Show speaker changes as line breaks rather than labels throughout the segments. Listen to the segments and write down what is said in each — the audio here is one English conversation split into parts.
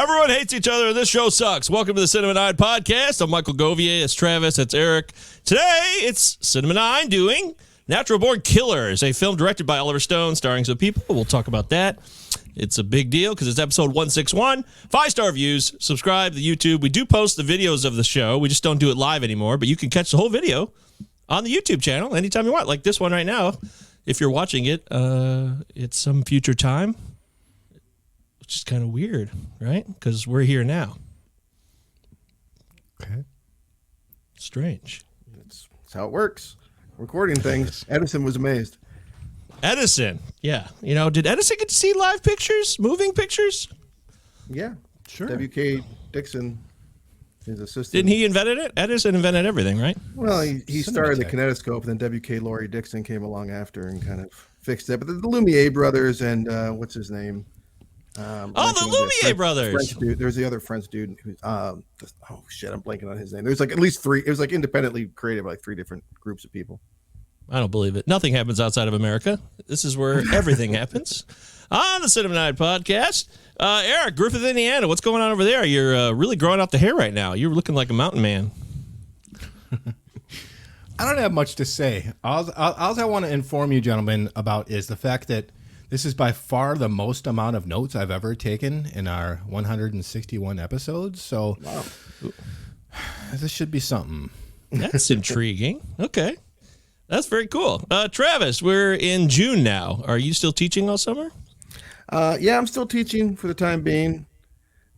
Everyone hates each other, and this show sucks. Welcome to the Cinema 9 podcast. I'm Michael Govier. It's Travis. It's Eric. Today, it's Cinema 9 doing Natural Born Killers, a film directed by Oliver Stone, starring some people. We'll talk about that. It's a big deal because it's episode 161. 5-star views. Subscribe to YouTube. We do post the videos of the show. We just don't do it live anymore, but you can catch the whole video on the YouTube channel anytime you want, like this one right now. If you're watching it, it's some future time, which is kind of weird, right? Because we're here now.
Okay.
Strange.
That's how it works. Recording things. Edison was amazed.
Edison. Yeah. You know, did Edison get to see live pictures, moving pictures?
Yeah.
Sure.
W.K. Dixon, his assistant.
Didn't he invent it? Edison invented everything, right?
Well, he started the kinetoscope, and then W.K. Laurie Dixon came along after and kind of fixed it. But the Lumiere brothers and what's his name?
The Lumiere brothers.
French dude. There's the other French dude who's oh shit, I'm blanking on his name. There's like at least three. It was like independently created by like three different groups of people.
I don't believe it. Nothing happens outside of America. This is where everything happens. On the Cinema 9 podcast, Eric, Griffith, Indiana. What's going on over there? You're really growing out the hair right now. You're looking like a mountain man.
I don't have much to say. All I want to inform you, gentlemen, about is the fact that this is by far the most amount of notes I've ever taken in our 161 episodes. So wow. This should be something.
That's intriguing. Okay. That's very cool. Travis, we're in June now. Are you still teaching all summer?
Yeah, I'm still teaching for the time being.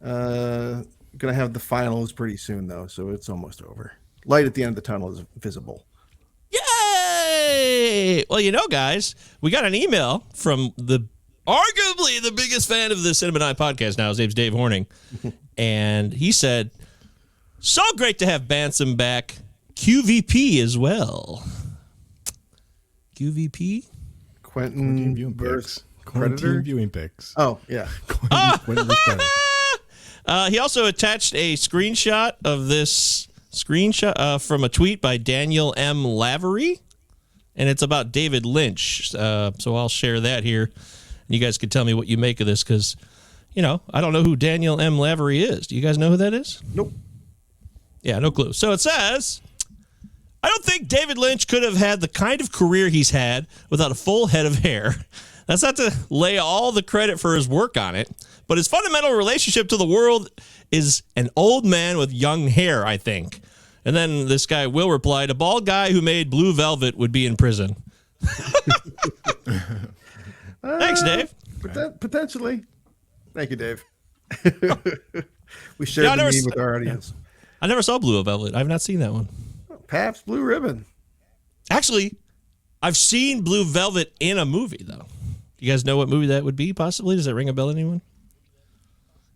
Gonna have the finals pretty soon though, so it's almost over. Light at the end of the tunnel is visible.
Yay! Well, you know, guys, we got an email from arguably the biggest fan of the Cinema 9 podcast now. His name's Dave Horning. And he said, so great to have Bansom back. QVP as well. QVP?
Quentin
viewing
versus
Predator viewing pics.
Oh, yeah.
Quentin versus Predator.
He also attached a screenshot of this from a tweet by Daniel M. Lavery, and it's about David Lynch. So I'll share that here. You guys can tell me what you make of this because, you know, I don't know who Daniel M. Lavery is. Do you guys know who that is?
Nope.
Yeah, no clue. So it says, I don't think David Lynch could have had the kind of career he's had without a full head of hair. That's not to lay all the credit for his work on it, but his fundamental relationship to the world is an old man with young hair, I think. And then this guy Will replied, a bald guy who made Blue Velvet would be in prison. Thanks, Dave.
Potentially. Thank you, Dave. We shared the meme with our audience.
I never saw Blue Velvet. I've not seen that one.
Pabst Blue Ribbon.
Actually, I've seen Blue Velvet in a movie, though. You guys know what movie that would be, possibly? Does that ring a bell to anyone?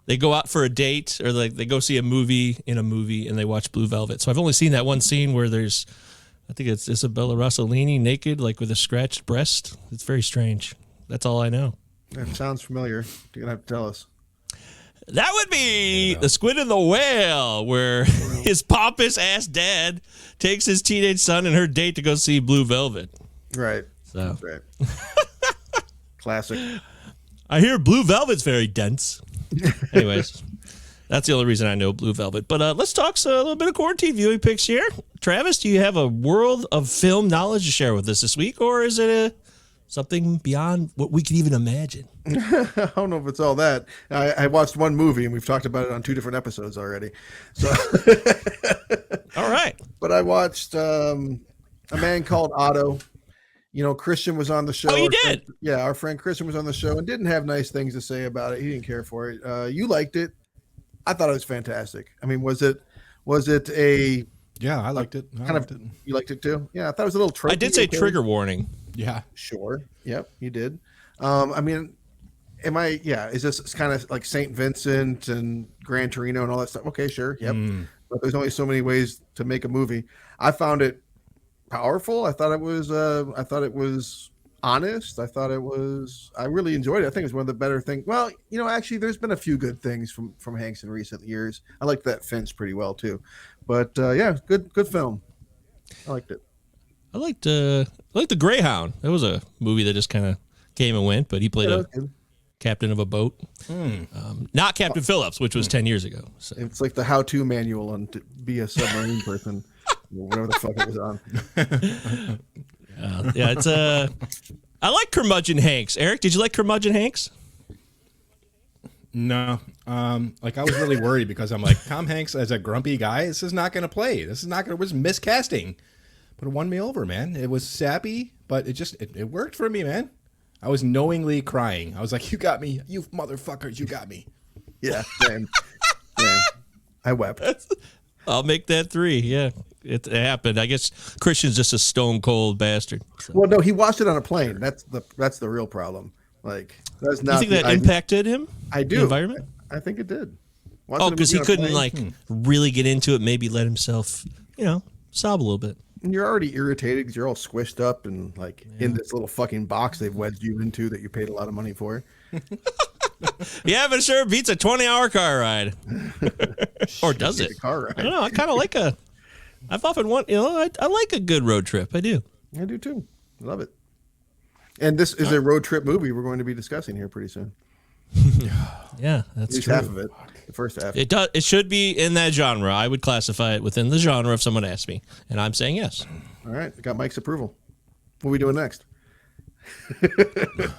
They go out for a date, or like they go see a movie in a movie, and they watch Blue Velvet. So I've only seen that one scene where there's, I think it's Isabella Rossellini naked, like with a scratched breast. It's very strange. That's all I know.
That sounds familiar. You're going to have to tell us.
That would be The Squid and the Whale, where his pompous-ass dad takes his teenage son and her date to go see Blue Velvet.
Right.
So.
That's right. Classic.
I hear Blue Velvet's very dense. Anyways, that's the only reason I know Blue Velvet. But let's talk a little bit of quarantine viewing picks here. Travis, do you have a world of film knowledge to share with us this week, or is it something beyond what we can even imagine?
I don't know if it's all that. I watched one movie, and we've talked about it on 2 different episodes already. So,
all right.
But I watched A Man Called Otto. You know, Christian was on the show.
Oh, you did?
Our friend Christian was on the show and didn't have nice things to say about it. He didn't care for it. You liked it. I thought it was fantastic. I mean, was it a...
Yeah, I liked it.
You liked it too? Yeah, I thought it was a little tropey.
I did say trigger warning.
Yeah.
Sure. Yep, you did. I mean, is this kind of like St. Vincent and Gran Torino and all that stuff? Okay, sure. Yep. But there's only so many ways to make a movie. I found it powerful. I thought it was honest. I really enjoyed it. I think it was one of the better things. Well, you know, actually there's been a few good things from Hanks in recent years. I liked that Fence pretty well too. But yeah, good film. I liked it.
I liked the Greyhound. That was a movie that just kind of came and went, but he played a captain of a boat. Not Captain Phillips, which was 10 years ago. So.
It's like the how-to manual on to be a submarine person, whatever the fuck it was on.
Yeah, it's I like Curmudgeon Hanks. Eric, did you like Curmudgeon Hanks?
No. Like I was really worried because I'm like, Tom Hanks as a grumpy guy, this is not going to play. This is not going to, it was miscasting. But it won me over, man. It was sappy, but it worked for me, man. I was knowingly crying. I was like, you got me. You motherfuckers, you got me.
Yeah, same. Yeah. I wept.
I'll make that 3. Yeah, it happened. I guess Christian's just a stone cold bastard. So.
Well, no, he watched it on a plane. That's the real problem. Like, that's not.
You think that impacted him?
I do.
The environment?
I think it did.
Oh, because he couldn't really get into it. Maybe let himself, sob a little bit.
And you're already irritated because you're all squished up and in this little fucking box they've wedged you into that you paid a lot of money for.
Yeah, but it sure beats a 20-hour car ride. Or does it?
Car ride.
I don't know. I kind of like I've often wanted, I like a good road trip. I do.
I do too. Love it. And this is a road trip movie we're going to be discussing here pretty soon.
Yeah, that's true.
Half of it. The first half.
It does. It should be in that genre. I would classify it within the genre if someone asked me, and I'm saying yes.
All right, I got Mike's approval. What are we doing next?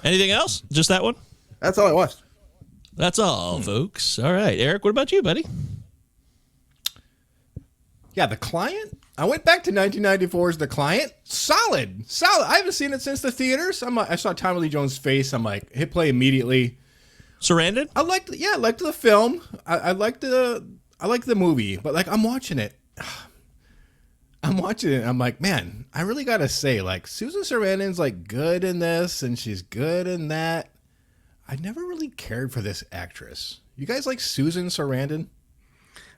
Anything else? Just that one?
That's all I watched.
That's all, folks. All right, Eric. What about you, buddy?
Yeah, The Client. I went back to 1994's The Client. Solid. I haven't seen it since the theaters. I saw Tommy Lee Jones' face. I'm like, hit play immediately.
Surrounded?
I liked the film. I liked the movie, but I'm watching it. I'm like, man, I really gotta say, Susan Sarandon's good in this, and she's good in that. I never really cared for this actress. You guys like Susan Sarandon?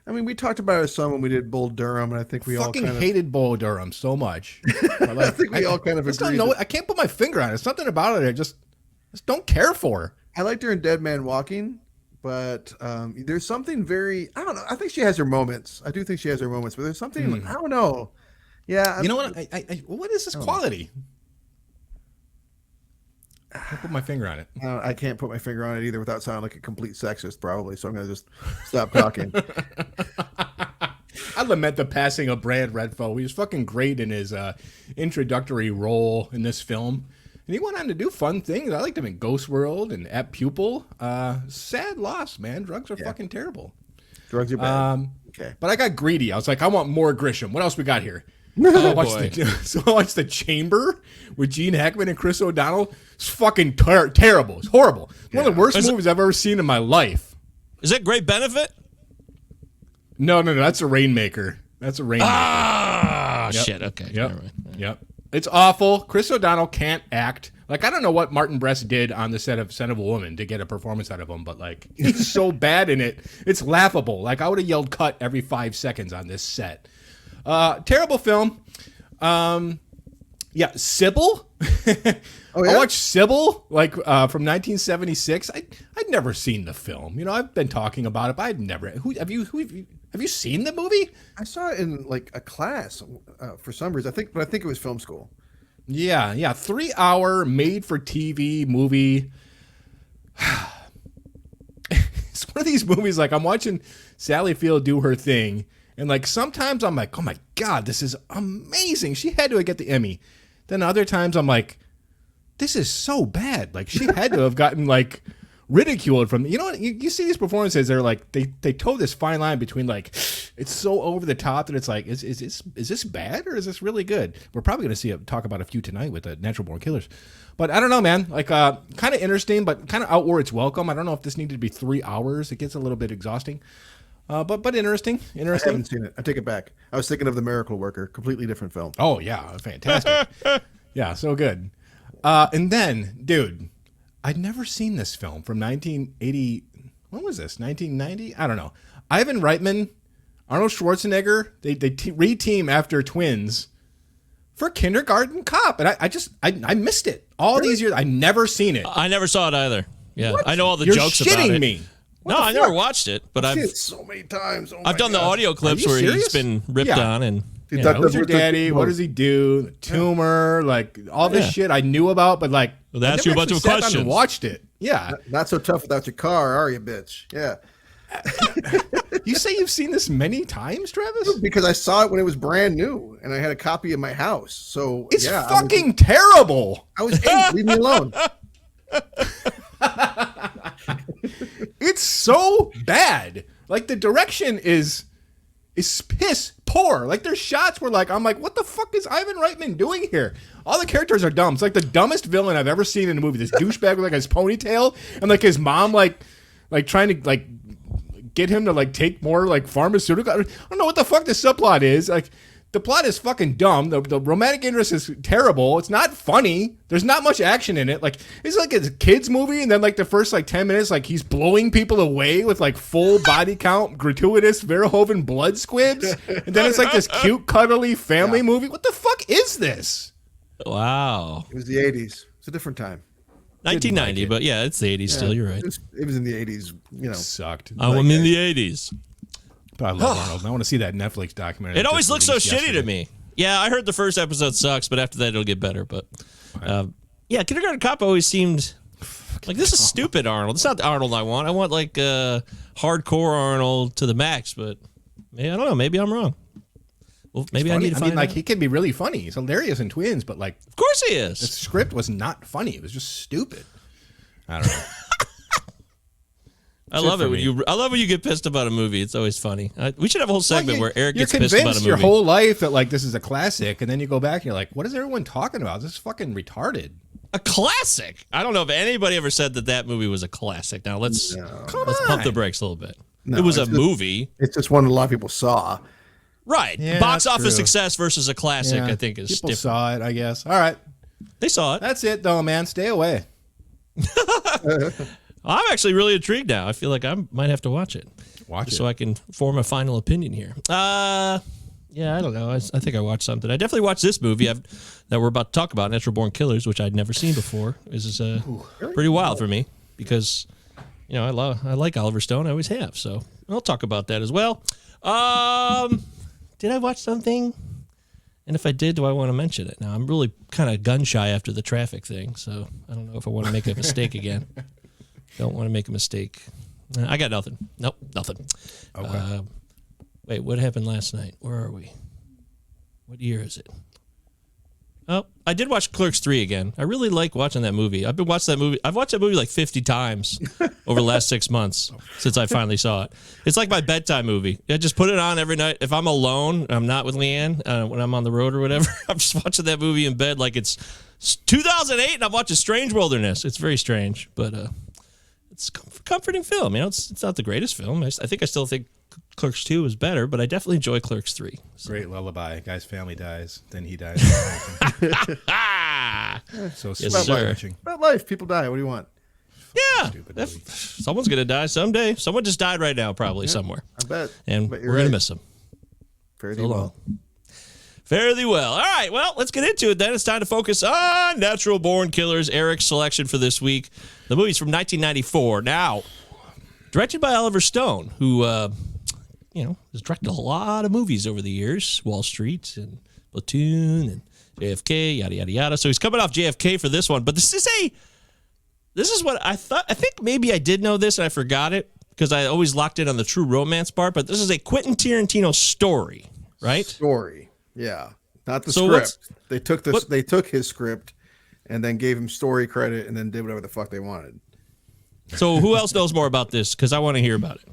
I mean, we talked about it some when we did Bull Durham, and I think we all kind of
hated Bull Durham so much.
I think we all kind of agreed.
I can't put my finger on it. It's something about it I just don't care for.
I liked her in Dead Man Walking, but there's something very, I don't know. I think she has her moments. I do think she has her moments, but there's something, I don't know. Yeah.
You know what? What is this quality? I can't put my finger on it.
I can't put my finger on it either without sounding like a complete sexist, probably. So I'm going to just stop talking.
I lament the passing of Brad Redfo. He was fucking great in his introductory role in this film. And he went on to do fun things. I liked him in Ghost World and At Pupil. Sad loss, man. Drugs are fucking terrible.
Drugs are bad. Okay.
But I got greedy. I was like, I want more Grisham. What else we got here? So I watched The Chamber with Gene Hackman and Chris O'Donnell. It's fucking terrible. It's horrible. It's one of the worst movies I've ever seen in my life.
Is that Great Benefit?
No. That's a Rainmaker.
Ah,
Yep.
Shit. Okay.
Yep. It's awful. Chris O'Donnell can't act. I don't know what Martin Brest did on the set of Son of a Woman to get a performance out of him, but he's so bad in it. It's laughable. I would have yelled cut every 5 seconds on this set. Terrible film. Sybil.
Oh, yeah?
I watched Sybil from 1976. I'd never seen the film. I've been talking about it, but I'd never. Have you seen the movie?
I saw it in a class for some reason. I think it was film school.
Yeah. 3-hour made-for-TV movie. It's one of these movies I'm watching Sally Field do her thing, and sometimes I'm like, oh my God, this is amazing. She had to get the Emmy. Then other times I'm like, this is so bad. She had to have gotten ridiculed from, you see these performances, they're they toe this fine line between it's so over the top that it's is this bad or is this really good? We're probably going to talk about a few tonight with the Natural Born Killers. But I don't know, man. Kind of interesting, but kind of out where it's welcome. I don't know if this needed to be 3 hours. It gets a little bit exhausting. But interesting.
I haven't seen it. I take it back. I was thinking of The Miracle Worker. Completely different film.
Oh, yeah. Fantastic. Yeah, so good. And then, dude, I'd never seen this film from 1980. When was this? 1990? I don't know. Ivan Reitman, Arnold Schwarzenegger, they re-team after twins for Kindergarten Cop. And I missed it. All these years, I never seen it.
I never saw it either. Yeah,
What?
I know all the
You're
jokes about it.
shitting me.
No, I never watched it, but
I've
I've
seen it so many times. Oh
I've done the
God.
audio clips
Are you
where he's
serious?
been ripped
Yeah.
on and.
Dude,
Yeah.
Who's your daddy? What does he do? Tumor, all this shit I knew about, but
Well, they asked you a bunch of questions.
And watched it. Yeah.
Not so tough without your car, are you, bitch? Yeah.
You say you've seen this many times, Travis?
Because I saw it when it was brand new, and I had a copy in my house. So
it's fucking terrible.
I was 8. Leave me alone.
It's so bad. Like the direction is piss poor. Like there's shots where I'm like, what the fuck is Ivan Reitman doing here? All the characters are dumb. It's like the dumbest villain I've ever seen in a movie. This douchebag with his ponytail and his mom like trying to get him to take more pharmaceutical. I don't know what the fuck the subplot is. The plot is fucking dumb. The romantic interest is terrible. It's not funny. There's not much action in it. It's like a kid's movie, and then the first 10 minutes, he's blowing people away with full body count, gratuitous Verhoeven blood squibs, and then it's this cute, cuddly family movie. What the fuck is this?
Wow.
It was the 80s. It's a different time.
1990, but yeah, it's the 80s still. You're right.
It was in the 80s.
Sucked.
I'm in the 80s.
But I love Arnold. I want to see that Netflix documentary.
It always looks so shitty to me. Yeah, I heard the first episode sucks, but after that it'll get better. But yeah, Kindergarten Cop always seemed like this is stupid Arnold. It's not the Arnold I want. I want hardcore Arnold to the max. But I don't know. Maybe I'm wrong. Well, maybe I need to find out.
He can be really funny. He's hilarious in Twins, but
of course he is.
The script was not funny. It was just stupid. I don't know.
I love it when you get pissed about a movie. It's always funny. We should have a whole segment where Eric gets pissed about a movie.
You're convinced your whole life that this is a classic, and then you go back and you're like, what is everyone talking about? This is fucking retarded.
A classic? I don't know if anybody ever said that movie was a classic. Now let's pump the brakes a little bit. No, it was a movie.
It's just one a lot of people saw.
Right. Yeah, box office success versus a classic, I think, is
people
different.
Saw it, I guess. All right.
They saw it.
That's it, though, man. Stay away.
I'm actually really intrigued now. I feel like I might have to watch it. So I can form a final opinion here. Yeah, I don't know. I think I watched something. I definitely watched this movie that we're about to talk about, Natural Born Killers, which I'd never seen before. This is pretty wild for me because, I like Oliver Stone. I always have. So I'll talk about that as well. Did I watch something? And if I did, do I want to mention it? Now, I'm really kind of gun shy after the traffic thing, so I don't know if I want to make a mistake again. Don't want to make a mistake. I got nothing. Nope, nothing.
Okay.
Wait, what happened last night? Where are we? What year is it? Oh, I did watch Clerks 3 again. I really like watching that movie. I've watched that movie 50 times over the last 6 months since I finally saw it. It's like my bedtime movie. I just put it on every night. If I'm alone, I'm not with Leanne, when I'm on the road or whatever, I'm just watching that movie in bed like it's 2008 and I'm watching Strange Wilderness. It's very strange, but it's a comforting film. It's not the greatest film. I still think Clerks 2 is better, but I definitely enjoy Clerks 3. So.
Great lullaby. Guy's family dies, then he dies. So
yes, sir.
About life. People die. What do you want?
Yeah. Someone's going to die someday. Someone just died right now, probably somewhere.
I bet.
And we're going to miss them.
Fairly well.
Fairly well. All right. Well, let's get into it then. It's time to focus on Natural Born Killers, Eric's selection for this week. The movie's from 1994. Now, directed by Oliver Stone, who, has directed a lot of movies over the years. Wall Street and Platoon and JFK, yada, yada, yada. So he's coming off JFK for this one. But this is what I thought. I think maybe I did know this and I forgot it because I always locked in on the True Romance part. But this is a Quentin Tarantino story, right?
Story. Yeah. Not the script. They took his script and then gave him story credit and then did whatever the fuck they wanted.
So who else knows more about this? Because I want to hear about it.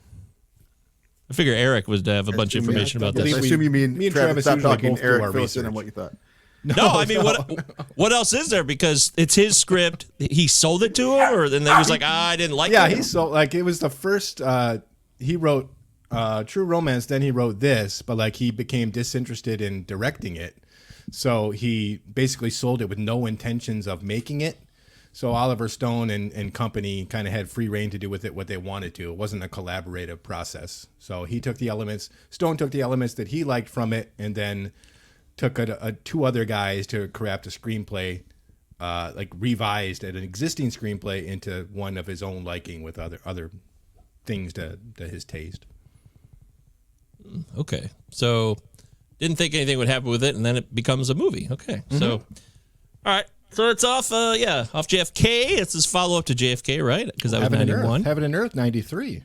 I figure Eric would have a bunch of information about this.
I assume you mean
me and
Travis
stop
talking. Eric, fill us in on what you thought.
No, I mean, what else is there? Because it's his script. He sold it to him, or then he was like, I didn't like it.
Yeah, he sold, it was the first, he wrote True Romance, then he wrote this, but he became disinterested in directing it. So he basically sold it with no intentions of making it. So Oliver Stone and company kind of had free reign to do with it what they wanted to. It wasn't a collaborative process. So Stone took the elements that he liked from it and then took two other guys to craft a screenplay, revised an existing screenplay into one of his own liking with other things to his taste.
Okay. So didn't think anything would happen with it, and then it becomes a movie. Okay. Mm-hmm. So, all right. So it's off JFK. It's his follow-up to JFK, right? Because that was 91.
Heaven and Earth, 93.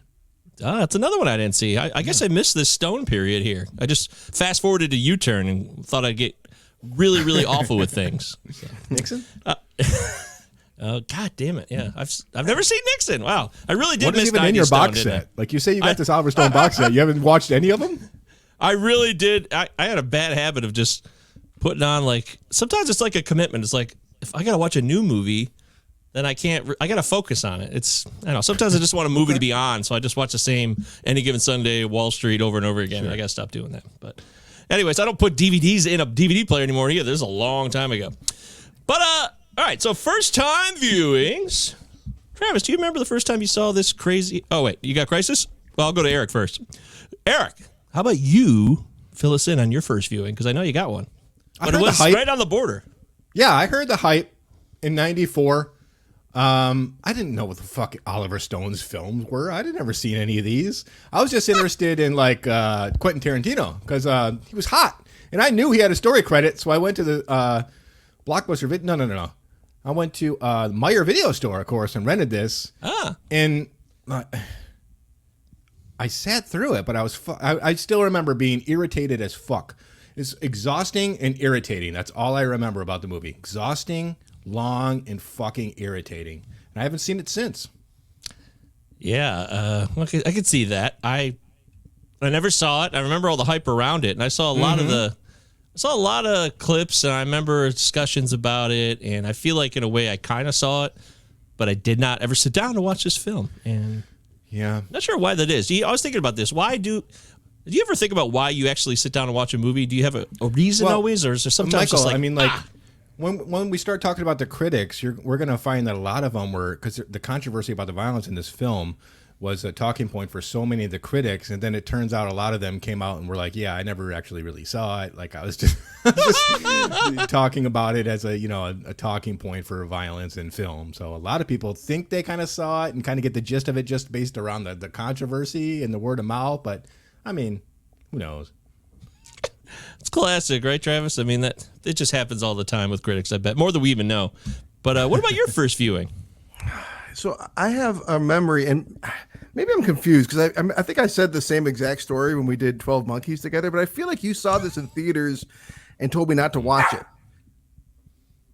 That's another one I didn't see. I guess I missed this Stone period here. I just fast-forwarded to U-turn and thought I'd get really, really awful with things. So.
Nixon?
God damn it! Yeah, I've never seen Nixon. Wow, I really did
what
miss
is even
90s
in your
Stone,
box set? Like you say, you got this Oliver Stone box set. You haven't watched any of them?
I really did. I had a bad habit of just putting on like. Sometimes it's like a commitment. It's like if I gotta watch a new movie, then I can't. I gotta focus on it. It's I don't know. Sometimes I just want a movie to be on, so I just watch the same Any Given Sunday, Wall Street over and over again. Sure. I gotta stop doing that. But anyways, I don't put DVDs in a DVD player anymore either. This is a long time ago. But all right, so first time viewings. Travis, do you remember the first time you saw this crazy? Oh, wait, you got Crisis? Well, I'll go to Eric first. Eric, how about you fill us in on your first viewing? Because I know you got one. But it was right on the border.
Yeah, I heard the hype in 94. I didn't know what the fuck Oliver Stone's films were. I'd never seen any of these. I was just interested in like Quentin Tarantino because he was hot. And I knew he had a story credit, so I went to the Blockbuster. No. I went to Meyer Video Store, of course, and rented this. And I sat through it, but I still remember being irritated as fuck. It's exhausting and irritating. That's all I remember about the movie. Exhausting, long, and fucking irritating. And I haven't seen it since.
Yeah, I could see that. I never saw it. I remember all the hype around it, and I saw a lot of clips, and I remember discussions about it, and I feel like in a way I kind of saw it, but I did not ever sit down to watch this film. And
yeah,
I'm not sure why that is. I was thinking about this. Do you ever think about why you actually sit down and watch a movie? Do you have a reason always, or is there sometimes
Michael,
just like,
I mean, when we start talking about the critics, we're going to find that a lot of them were, because the controversy about the violence in this film was a talking point for so many of the critics, and then it turns out a lot of them came out and were like, yeah, I never actually really saw it. Like I was just talking about it as a talking point for violence in film. So a lot of people think they kind of saw it and kind of get the gist of it just based around the controversy and the word of mouth. But I mean, who knows?
It's classic, right, Travis? I mean, that it just happens all the time with critics, I bet. More than we even know. But what about your first viewing?
So I have a memory, and maybe I'm confused because I think I said the same exact story when we did 12 Monkeys together, but I feel like you saw this in theaters and told me not to watch it.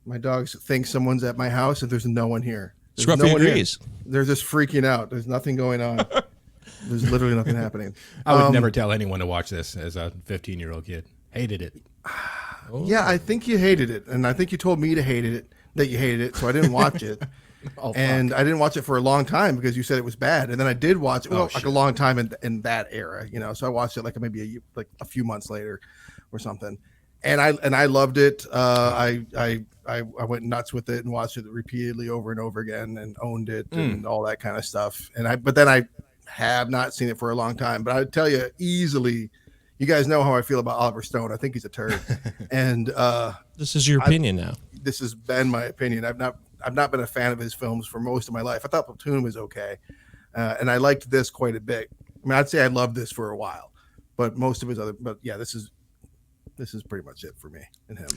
My dogs think someone's at my house and there's no one here. There's
Scruffy agrees.
They're just freaking out. There's nothing going on. There's literally nothing happening.
I would never tell anyone to watch this as a 15-year-old kid. Hated it.
Yeah, I think you hated it, and I think you told me that you hated it, so I didn't watch it. And I didn't watch it for a long time because you said it was bad, and then I did watch it like a long time in that era, so I watched it like maybe a few months later or something, and I loved it. I went nuts with it and watched it repeatedly over and over again and owned it and all that kind of stuff. But then I have not seen it for a long time. But I would tell you easily, you guys know how I feel about Oliver Stone. I think he's a turd, and
this is your opinion now.
This has been my opinion. I've not been a fan of his films for most of my life. I thought Platoon was okay, and I liked this quite a bit. I mean, I'd say I loved this for a while, but most of his other. But yeah, this is pretty much it for me and him.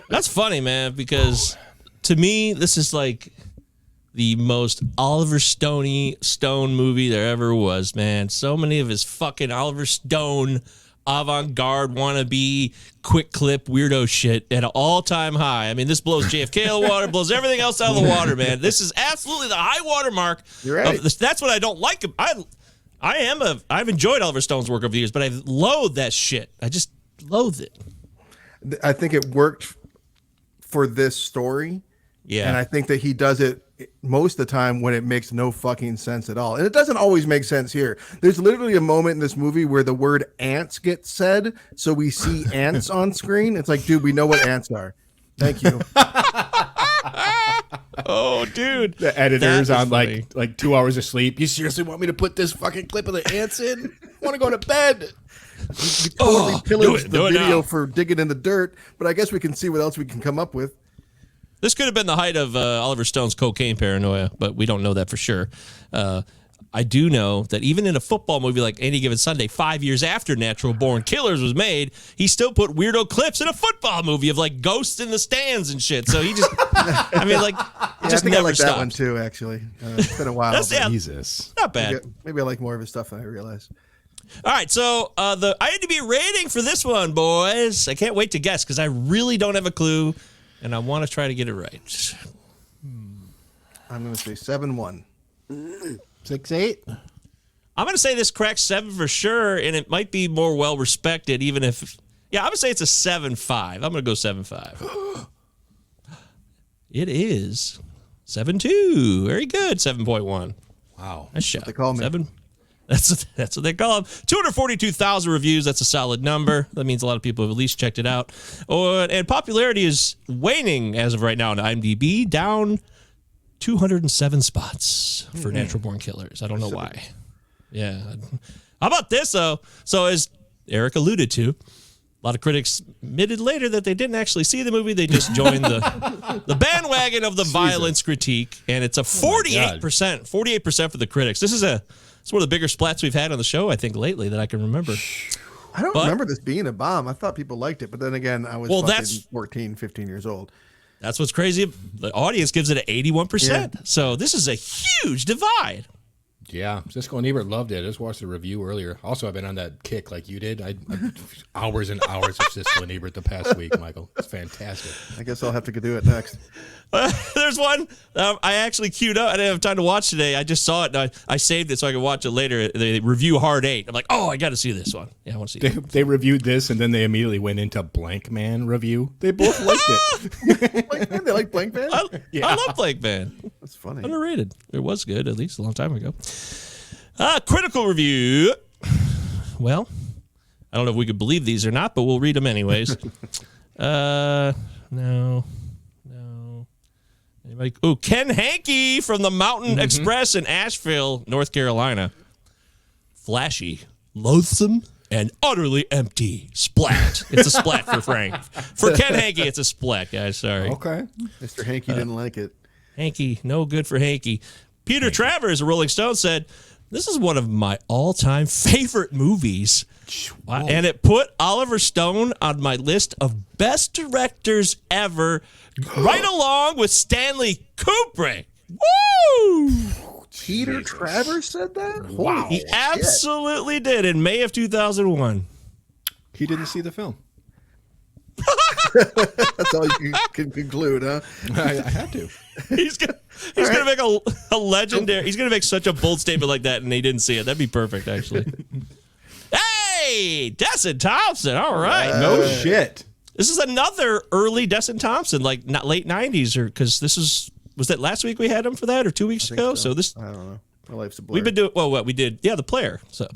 That's funny, man, because to me, this is like the most Oliver Stone movie there ever was, man. So many of his fucking Oliver Stone avant-garde wannabe quick clip weirdo shit at an all-time high. I mean, this blows JFK out of the water, blows everything else out of the water, man. This is absolutely the high water mark.
You're right.
That's what I don't like. I've enjoyed Oliver Stone's work over the years, but I loathe that shit. I just loathe it.
I think it worked for this story.
Yeah.
And I think that he does it most of the time when it makes no fucking sense at all. And it doesn't always make sense here. There's literally a moment in this movie where the word ants gets said. So we see ants on screen. It's like, dude, we know what ants are. Thank you.
Oh, dude.
The editor's on like 2 hours of sleep. You seriously want me to put this fucking clip of the ants in? I want to go to bed.
We totally pillaged the video for digging in the dirt, but I guess we can see what else we can come up with. This
could have been the height of Oliver Stone's cocaine paranoia, but we don't know that for sure. I do know that even in a football movie like Any Given Sunday, 5 years after Natural Born Killers was made, he still put weirdo clips in a football movie of like ghosts in the stands and shit. So he just, I mean, like, just
I think I
never
like
stops.
that one too. Actually, it's been a while.
Yeah,
Jesus.
not bad.
Maybe I like more of his stuff than I realize.
All right, so the IMDb rating for this one, boys. I can't wait to guess because I really don't have a clue, and I want to try to get it right.
I'm going to say 7-1.
6-8.
I'm going to say this cracks 7 for sure, and it might be more well-respected, even if... Yeah, I would say it's a 7.5. I'm going to go 7.5. It is 7.2. Very good, 7.1.
Wow.
Nice shot.
What they call me.
7. That's what they call them. 242,000 reviews. That's a solid number. That means a lot of people have at least checked it out. And popularity is waning as of right now on IMDb, down 207 spots for Natural Born Killers. I don't know why. Yeah. How about this, though? So as Eric alluded to, a lot of critics admitted later that they didn't actually see the movie. They just joined the bandwagon of the violence critique, and it's a 48%. 48% for the critics. This is it's one of the bigger splats we've had on the show, I think, lately that I can remember.
I don't remember this being a bomb. I thought people liked it, but then again, I was 14, 15 years old.
That's what's crazy. The audience gives it an 81%. Yeah. So this is a huge divide.
Yeah, Siskel and Ebert loved it. I just watched the review earlier. Also, I've been on that kick like you did. I hours and hours of Siskel and Ebert the past week, Michael. It's fantastic.
I guess I'll have to do it next.
There's one I actually queued up. I didn't have time to watch today. I just saw it. And I saved it so I could watch it later. They review Hard 8. I'm like, oh, I got to see this one. Yeah, I want to see it.
They reviewed this, and then they immediately went into Blank Man review. They both liked it.
Blank Man? They like Blank Man?
I love Blank Man.
That's funny.
Underrated. It was good, at least a long time ago. Critical review. Well, I don't know if we could believe these or not, but we'll read them anyways. No. Anybody? Oh, Ken Hankey from the Mountain Express in Asheville, North Carolina. Flashy, loathsome, and utterly empty. Splat. It's a splat for Frank. For Ken Hankey, it's a splat, guys. Sorry.
Okay.
Mr. Hankey didn't like it.
Hankey, no good for Hankey. Peter Travers, a Rolling Stone, said, "This is one of my all-time favorite movies." Whoa. And it put Oliver Stone on my list of best directors ever, right along with Stanley Kubrick. Woo!
Peter Travers said that?
Wow.
He absolutely did in May of 2001.
He didn't see the film.
That's all you can conclude, huh?
I had to.
He's gonna make a legendary. He's gonna make such a bold statement like that, and he didn't see it. That'd be perfect, actually. Hey, Desson Thompson. All right.
No shit.
This is another early Desson Thompson, like not late 90s, or because this was that last week we had him for that, or 2 weeks ago? So this,
I don't know. My life's a blur.
we've been doing what we did. Yeah, the player. So.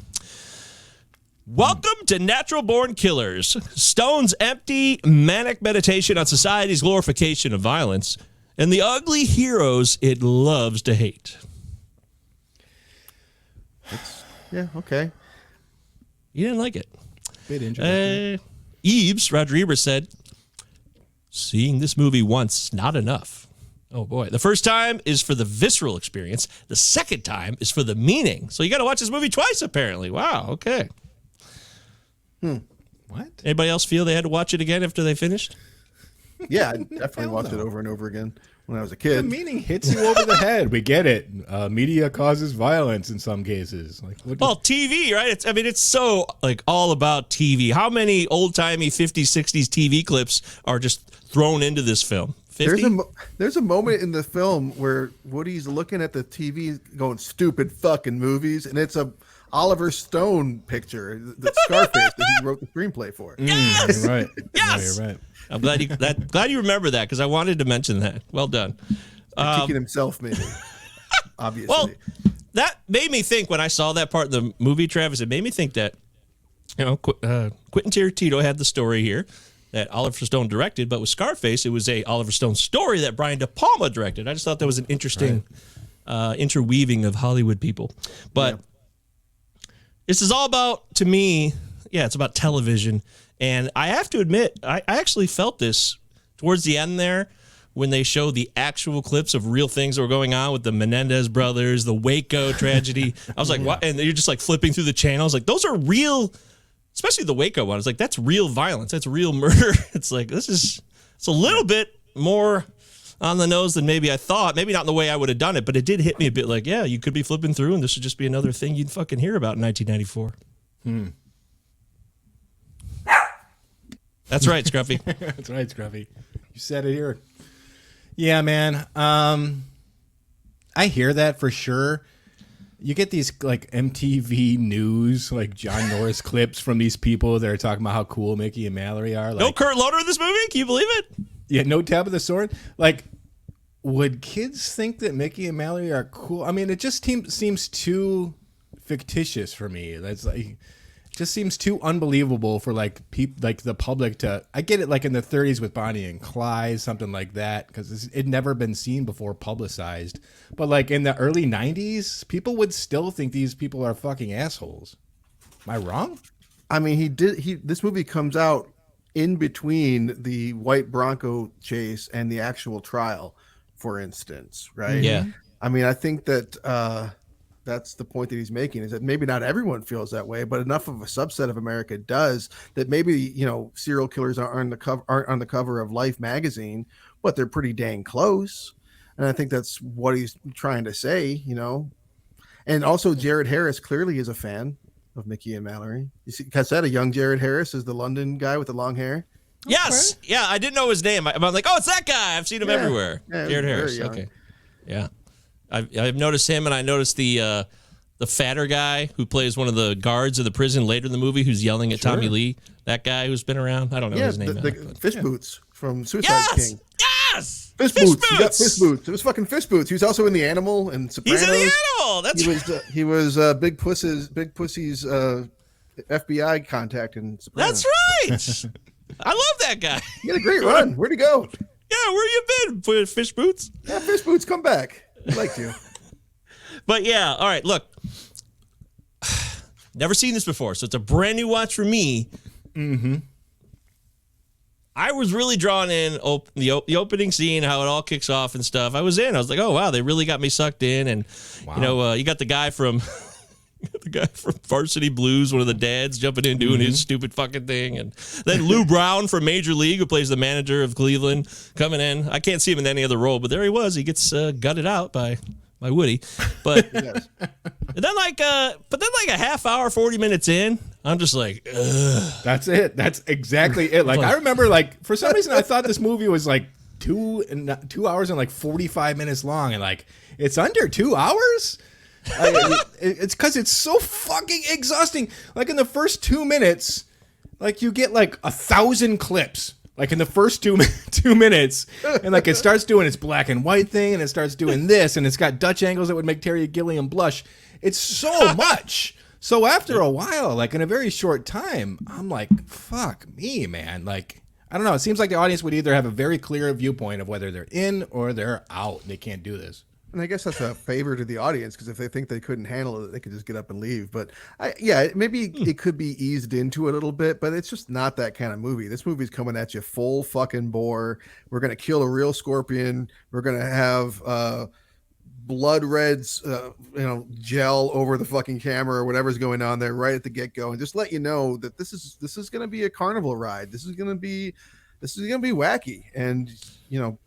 Welcome to Natural Born Killers, Stone's empty, manic meditation on society's glorification of violence and the ugly heroes it loves to hate.
Yeah, okay.
You didn't like it.
Bit injured.
Roger Ebert said, "Seeing this movie once, not enough. Oh, boy. The first time is for the visceral experience. The second time is for the meaning. So you got to watch this movie twice, apparently. Wow, okay.
What?
Anybody else feel they had to watch it again after they finished?
Yeah, I definitely watched it over and over again when I was a
The
kid.
meaning hits you over the head. We get it. Media causes violence in some cases. Like,
Well, TV, right? It's so like all about TV. How many old-timey 50s, 60s TV clips are just thrown into this film? 50?
There's a moment in the film where Woody's looking at the TV going, "Stupid fucking movies," and it's a Oliver Stone picture, the Scarface that he wrote the screenplay for.
Yes!
You're right.
Yes!
No, you're right.
I'm glad you remember that because I wanted to mention that. Well done.
Kicking himself, maybe. Obviously.
Well, that made me think when I saw that part of the movie, Travis, it made me think that, Quentin Tarantino had the story here that Oliver Stone directed, but with Scarface, it was a Oliver Stone story that Brian De Palma directed. I just thought that was an interesting interweaving of Hollywood people. But this is all about, to me, it's about television. And I have to admit, I actually felt this towards the end there when they show the actual clips of real things that were going on with the Menendez brothers, the Waco tragedy. I was like, what? And you're just like flipping through the channels. Like, those are real, especially the Waco one. It's like, that's real violence. That's real murder. It's like, it's a little bit more on the nose than maybe I thought. Maybe not in the way I would have done it, but it did hit me a bit like, yeah, you could be flipping through and this would just be another thing you'd fucking hear about in 1994. That's right, Scruffy.
That's right, Scruffy. You said it here. Yeah, man. I hear that for sure. You get these like MTV News, like John Norris clips from these people that are talking about how cool Mickey and Mallory are. Like,
no Kurt Loder in this movie? Can you believe it?
Yeah, no Tabitha Sword. Like, would kids think that Mickey and Mallory are cool? I mean, it just seems too fictitious for me. That's like, just seems too unbelievable for like like the public to. I get it, like in the 30s with Bonnie and Clyde, something like that, because it'd never been seen before, publicized. But like in the early 90s, people would still think these people are fucking assholes. Am I wrong?
I mean, this movie comes out in between the white Bronco chase and the actual trial, for instance, right?
Yeah.
I mean, I think that that's the point that he's making, is that maybe not everyone feels that way, but enough of a subset of America does, that maybe, you know, serial killers aren't on the cover of Life magazine, but they're pretty dang close. And I think that's what he's trying to say, you know. And also Jared Harris clearly is a fan of Mickey and Mallory. You see, Cassette, young Jared Harris is the London guy with the long hair.
Yes. Okay. Yeah, I didn't know his name. I'm like, oh, it's that guy. I've seen him everywhere.
Yeah,
Jared Harris. Okay. Yeah. I've noticed him, and I noticed the fatter guy who plays one of the guards of the prison later in the movie, who's yelling at Tommy Lee. That guy who's been around. I don't know his name.
The Fish Boots from Suicide King.
Yes.
Fish Boots. You got Fish Boots. It was fucking Fish Boots. He was also in The Animal and Sopranos.
He's in The Animal. That's right.
He was Big Pussy's FBI contact in Sopranos.
That's right. I love that guy.
He had a great run. Where'd he go?
Yeah, where you been, Fish Boots?
Yeah, Fish Boots, come back. I'd like to.
But yeah, all right, look. Never seen this before, so it's a brand new watch for me.
Mm-hmm.
I was really drawn in the opening scene, how it all kicks off and stuff. I was in. I was like, oh, wow, they really got me sucked in. And, you know, you got the guy from Varsity Blues, one of the dads, jumping in doing his stupid fucking thing. And then Lou Brown from Major League, who plays the manager of Cleveland, coming in. I can't see him in any other role, but there he was. He gets gutted out by Woody. But and then like a half hour, 40 minutes in, I'm just like, ugh.
That's it. That's exactly it. Like, I remember, like, for some reason I thought this movie was like 2 hours and like 45 minutes long, and like it's under 2 hours. It's because it's so fucking exhausting. Like in the first 2 minutes, like you get like 1,000 clips. Like in the first 2 minutes, and like it starts doing its black and white thing, and it starts doing this, and it's got Dutch angles that would make Terry Gilliam blush. It's so much. So after a while, like in a very short time, I'm like, fuck me, man. Like, I don't know. It seems like the audience would either have a very clear viewpoint of whether they're in or they're out. They can't do this.
And I guess that's a favor to the audience, because if they think they couldn't handle it, they could just get up and leave. But maybe it could be eased into a little bit, but it's just not that kind of movie. This movie's coming at you full fucking bore. We're going to kill a real scorpion. We're going to have blood reds, gel over the fucking camera or whatever's going on there right at the get-go, and just let you know that this is going to be a carnival ride. This is going to be wacky, and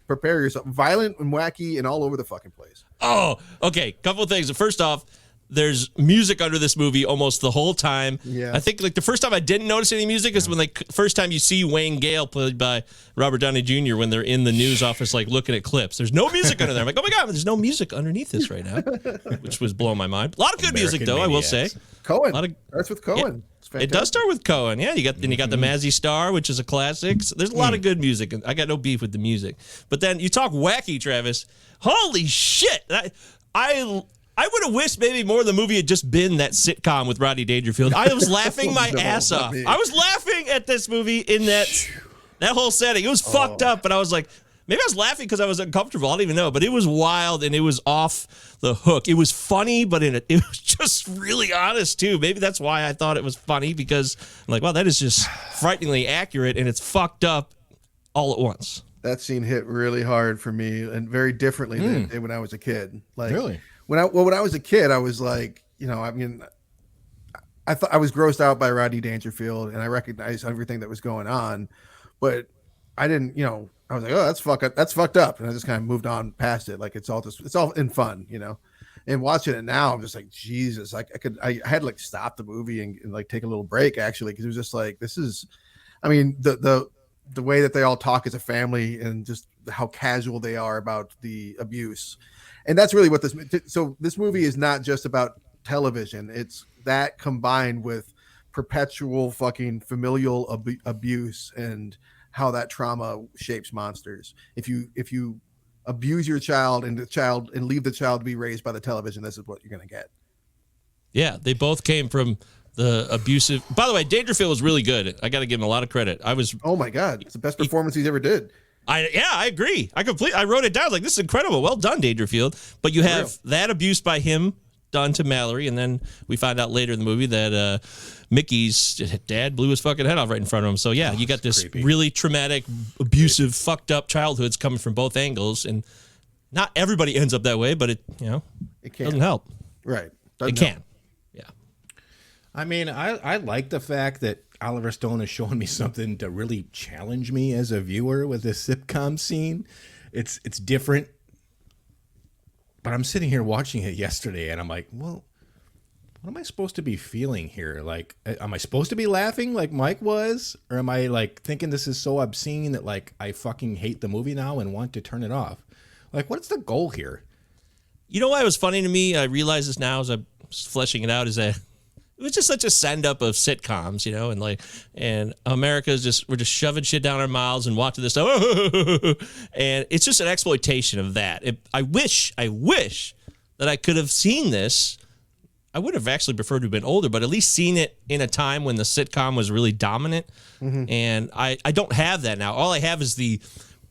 prepare yourself. Violent and wacky and all over the fucking place.
Oh, okay. Couple of things. First off, there's music under this movie almost the whole time.
Yeah.
I think like the first time I didn't notice any music is when first time you see Wayne Gale played by Robert Downey Jr. when they're in the news office like looking at clips. There's no music under there. I'm like, oh my God, there's no music underneath this right now, which was blowing my mind. A lot of good music though,
Maniacs.
I will say.
Cohen. Starts with Cohen.
Yeah, it does start with Cohen. Yeah, you got the Mazzy Star, which is a classic. So there's a lot of good music. I got no beef with the music. But then you talk wacky, Travis. Holy shit. I would have wished maybe more of the movie had just been that sitcom with Rodney Dangerfield. I was laughing my ass off. I was laughing at this movie in that whole setting. It was fucked up, but I was like, maybe I was laughing because I was uncomfortable. I don't even know. But it was wild, and it was off the hook. It was funny, but it was just really honest, too. Maybe that's why I thought it was funny, because I'm like, wow, that is just frighteningly accurate, and it's fucked up all at once.
That scene hit really hard for me and very differently than it did when I was a kid. Like
Really?
when I was a kid, I was like, I mean, I thought I was grossed out by Rodney Dangerfield and I recognized everything that was going on, but I didn't, I was like, oh, that's fucked up. And I just kind of moved on past it. Like it's all in fun, and watching it now, I'm just like, Jesus, like I had to like stop the movie and like take a little break actually. Cause it was just like, this is, I mean, the way that they all talk as a family and just how casual they are about the abuse. And that's really what this movie is not just about television. It's that combined with perpetual fucking familial abuse and how that trauma shapes monsters. If you abuse your child and leave the child to be raised by the television, this is what you're going to get.
Yeah, they both came from the abusive. By the way, Dangerfield was really good. I got to give him a lot of credit. Oh
my God, it's the best performance he's ever did.
I agree. I wrote it down. Like, this is incredible. Well done, Dangerfield. But you have that abuse by him done to Mallory, and then we find out later in the movie that Mickey's dad blew his fucking head off right in front of him. So yeah, you got this creepy, really traumatic, abusive, fucked up childhoods coming from both angles, and not everybody ends up that way, but it doesn't help.
Right.
It can. Yeah.
I mean, I like the fact that Oliver Stone is showing me something to really challenge me as a viewer with this sitcom scene. It's different. But I'm sitting here watching it yesterday, and I'm like, well, what am I supposed to be feeling here? Like, am I supposed to be laughing like Mike was? Or am I, like, thinking this is so obscene that, like, I fucking hate the movie now and want to turn it off? Like, what's the goal here?
You know why it was funny to me? I realize this now as I'm fleshing it out, is that it was just such a send-up of sitcoms, and we're just shoving shit down our mouths and watching this stuff, and it's just an exploitation of that. I wish that I could have seen this. I would have actually preferred to have been older, but at least seen it in a time when the sitcom was really dominant, and I don't have that now. All I have is the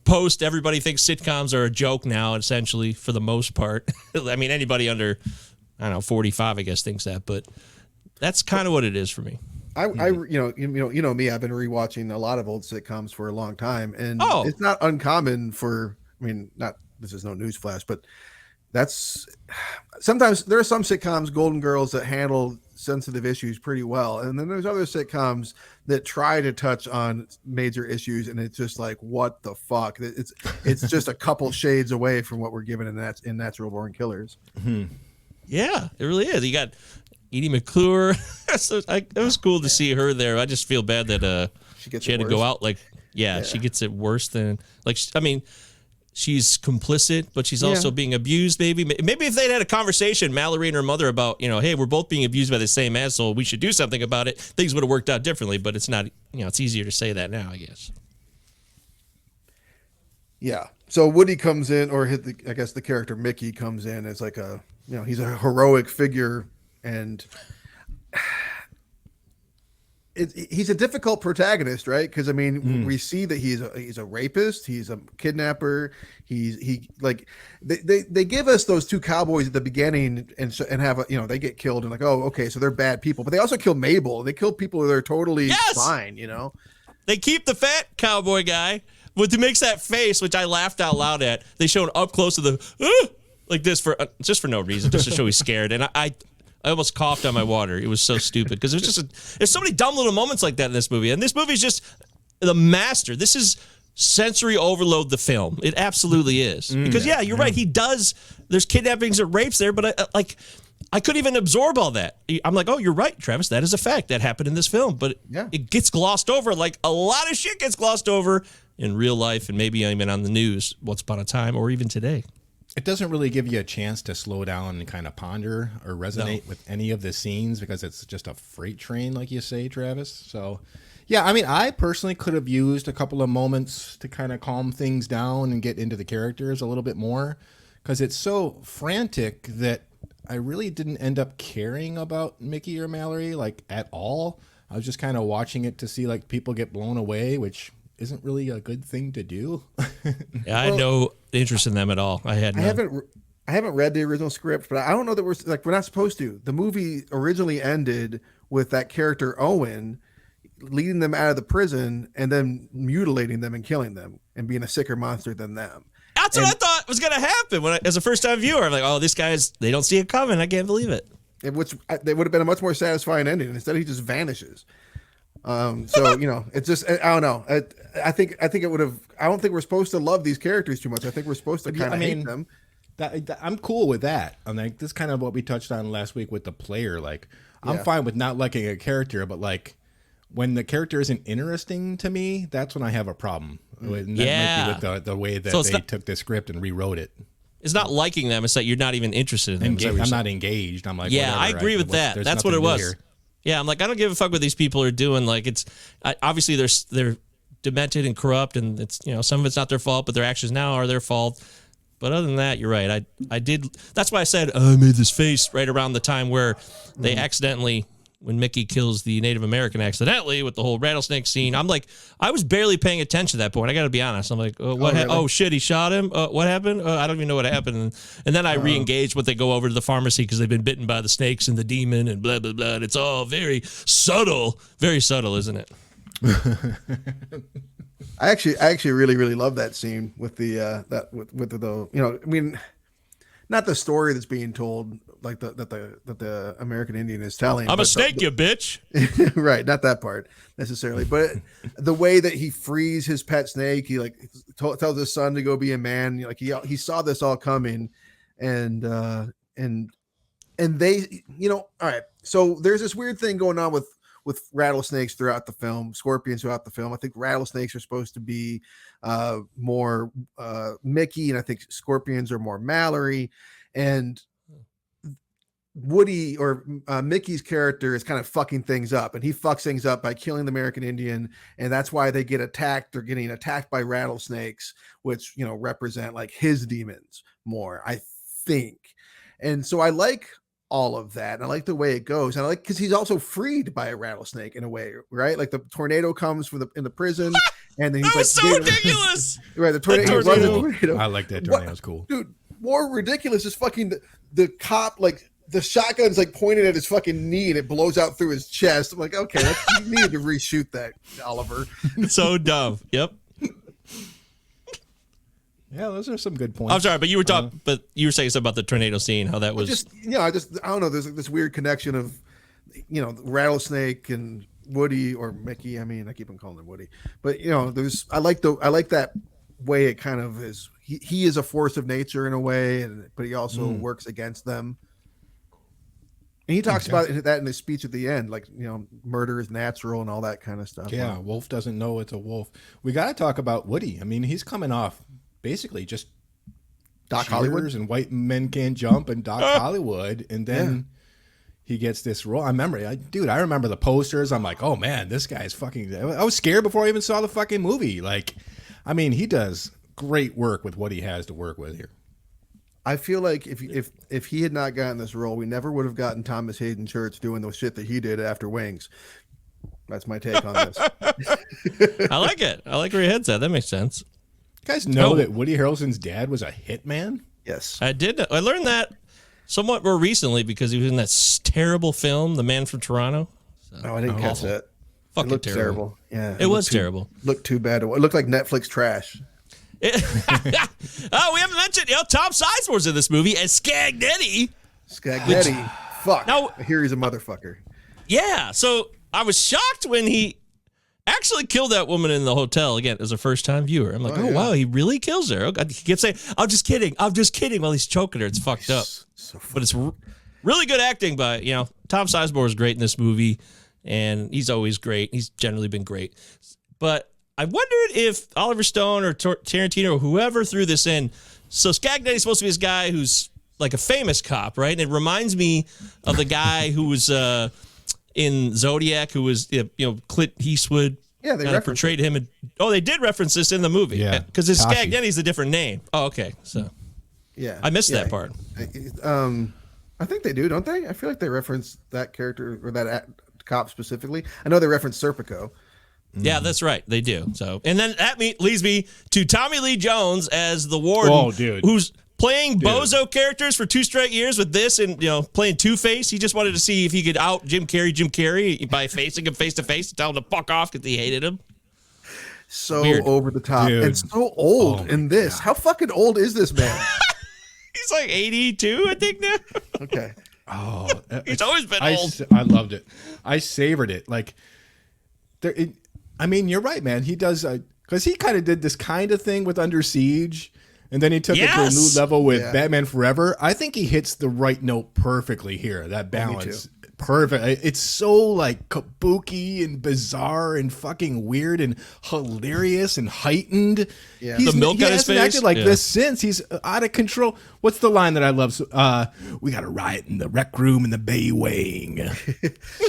post, everybody thinks sitcoms are a joke now, essentially, for the most part. I mean, anybody under, 45, I guess, thinks that, but that's kind of what it is for me.
Me, I've been rewatching a lot of old sitcoms for a long time, and it's not uncommon this is no newsflash, but sometimes there are some sitcoms, Golden Girls, that handle sensitive issues pretty well, and then there's other sitcoms that try to touch on major issues, and it's just like, what the fuck? It's just a couple shades away from what we're given in Natural Born Killers.
Mm-hmm. Yeah, it really is. You got Edie McClure. So it was cool to see her there. I just feel bad that she had to go out. She gets it worse than she's complicit, but she's also being abused. Maybe if they'd had a conversation, Mallory and her mother, about hey, we're both being abused by the same asshole, we should do something about it, things would have worked out differently. But it's not. It's easier to say that now, I guess.
Yeah. So Woody comes in, or I guess the character Mickey comes in as like he's a heroic figure. And he's a difficult protagonist, right? Because we see that he's a rapist, he's a kidnapper, they give us those two cowboys at the beginning and have they get killed and like, oh, okay, so they're bad people, but they also kill Mabel. They kill people that are totally fine,
They keep the fat cowboy guy, but he makes that face, which I laughed out loud at. They show him up close to the like this for just for no reason, just to show he's scared, and I almost coughed on my water. It was so stupid because there's so many dumb little moments like that in this movie. And this movie is just the master. This is sensory overload, the film. It absolutely is. Because, you're right. He does. There's kidnappings and rapes there, but I couldn't even absorb all that. I'm like, oh, you're right, Travis. That is a fact. That happened in this film. But it gets glossed over. Like a lot of shit gets glossed over in real life and maybe even on the news once upon a time or even today.
It doesn't really give you a chance to slow down and kind of ponder or resonate with any of the scenes because it's just a freight train, like you say, Travis. So, I personally could have used a couple of moments to kind of calm things down and get into the characters a little bit more because it's so frantic that I really didn't end up caring about Mickey or Mallory, like, at all. I was just kind of watching it to see, like, people get blown away, which isn't really a good thing to do.
I had no interest in them at all. I
haven't read the original script, but I don't know that we're not supposed to. The movie originally ended with that character Owen leading them out of the prison and then mutilating them and killing them and being a sicker monster than them.
That's what I thought was going to happen as a first-time viewer. I'm like, oh, they don't see it coming. I can't believe it.
Which they would have been a much more satisfying ending. Instead, he just vanishes. So it's just, I don't know. I think it would have. I don't think we're supposed to love these characters too much. I think we're supposed to kind of hate them.
I'm cool with that. I'm like, this is kind of what we touched on last week with the player. Like, I'm fine with not liking a character, but like when the character isn't interesting to me, that's when I have a problem. And that might be with the way that they took the script and rewrote it.
It's not liking them. It's that you're not even interested in them.
I'm not engaged. I'm like,
yeah, I agree with that. That's what it was. Here. Yeah, I'm like, I don't give a fuck what these people are doing. Like, it's obviously they're demented and corrupt, and it's some of it's not their fault, but their actions now are their fault. But other than that, you're right. I did. That's why I said I made this face right around the time where they accidentally, when Mickey kills the Native American accidentally with the whole rattlesnake scene. I'm like, I was barely paying attention at that point. I got to be honest. I'm like, what? Really? Oh shit, he shot him. What happened? I don't even know what happened. And then I re-engaged when they go over to the pharmacy because they've been bitten by the snakes and the demon and blah blah blah. And it's all very subtle, isn't it?
I actually really love that scene with the I mean, not the story that's being told like that the American Indian is telling.
I'm a snake, you bitch.
Right, not that part necessarily, but the way that he frees his pet snake, he like tells his son to go be a man. Like he saw this all coming, and they all right. So there's this weird thing going on with rattlesnakes throughout the film, scorpions throughout the film. I think rattlesnakes are supposed to be more Mickey, and I think scorpions are more Mallory. And Woody or Mickey's character is kind of fucking things up, and he fucks things up by killing the American Indian, and that's why they get attacked. They're getting attacked by rattlesnakes, which represent like his demons more, I think. And so I like all of that, and I like the way it goes, and I like because he's also freed by a rattlesnake in a way, right? Like the tornado comes from in the prison, and then he's
that was so ridiculous.
Right, the tornado.
I like that tornado. It's cool,
dude. More ridiculous is fucking the cop, like the shotgun's like pointed at his fucking knee and it blows out through his chest. I'm like, okay, you needed to reshoot that, Oliver.
So dumb. Yep.
Yeah, those are some good points.
I'm sorry, but you were saying something about the tornado scene, how that was
I don't know. There's like this weird connection of, rattlesnake and Woody or Mickey. I mean, I keep on calling him Woody, but I like that way it kind of is. He is a force of nature in a way, but he also works against them. And he talks about that in his speech at the end, like, murder is natural and all that kind of stuff.
Yeah, wolf doesn't know it's a wolf. We got to talk about Woody. I mean, he's coming off basically just
Doc Hollywood
and White Men Can't Jump and Doc Hollywood, and then he gets this role. I remember the posters. I'm like, oh man, this guy's fucking. I was scared before I even saw the fucking movie. Like, I mean, he does great work with what he has to work with here.
I feel like if he had not gotten this role, we never would have gotten Thomas Hayden Church doing the shit that he did after Wings. That's my take on this.
I like it. I like where your head's at. That makes sense.
You guys know that Woody Harrelson's dad was a hitman?
Yes.
I did. I learned that somewhat more recently because he was in that terrible film, The Man from Toronto.
So, I didn't catch that.
Fucking
it looked terrible. Yeah.
It was terrible.
Looked too bad. It looked like Netflix trash.
We haven't mentioned Tom Sizemore's in this movie as Scagnetti.
Fuck. Now, I hear he's a motherfucker.
Yeah. So I was shocked when he actually killed that woman in the hotel again as a first-time viewer. I'm like, wow, he really kills her. He kept saying, I'm just kidding while he's choking her. It's fucked up. So but it's really good acting by, Tom Sizemore is great in this movie, and he's always great. He's generally been great. But I wondered if Oliver Stone or Tarantino or whoever threw this in. So Scagnetti's supposed to be this guy who's like a famous cop, right? And it reminds me of the guy who was in Zodiac, who was Clint Eastwood.
Yeah, they
portrayed him. They did reference this in the movie. Yeah, because Scagnetti's a different name. Oh, okay. So
yeah,
I missed that part.
I think they do, don't they? I feel like they reference that character or that cop specifically. I know they reference Serpico.
Yeah, that's right. They do. So, and then that leads me to Tommy Lee Jones as the warden.
Oh, dude.
playing bozo characters for 2 straight years with this and, playing Two-Face. He just wanted to see if he could out Jim Carrey by facing him face to face and tell him to fuck off because he hated him.
So
Weird.
over the top.
Dude.
And so old in this. God. How fucking old is this man?
He's like 82, I think now.
Okay.
Oh,
he's always been old.
I loved it. I savored it. Like, you're right, man. He does, because he kind of did this kind of thing with Under Siege. And then he took it to a new level with Batman Forever. I think he hits the right note perfectly here. That balance. Perfect. It's so like kabuki and bizarre and fucking weird and hilarious and heightened.
Yeah. The milk on his face.
Acted like this since he's out of control. What's the line that I love? We got a riot in the rec room in the Bay Wing.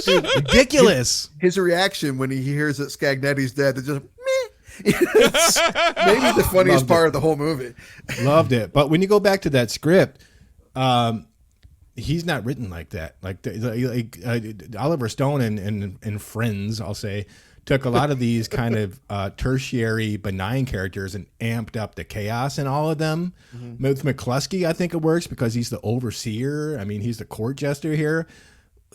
Ridiculous.
His reaction when he hears that Scagnetti's dead, it's just it's maybe the funniest part of the whole movie.
Loved it. But when you go back to that script, he's not written like that. Like Oliver Stone and friends, I'll say, took a lot of these kind of tertiary benign characters and amped up the chaos in all of them. Mm-hmm. With McCluskey, I think it works because he's the overseer. I mean, he's the court jester here.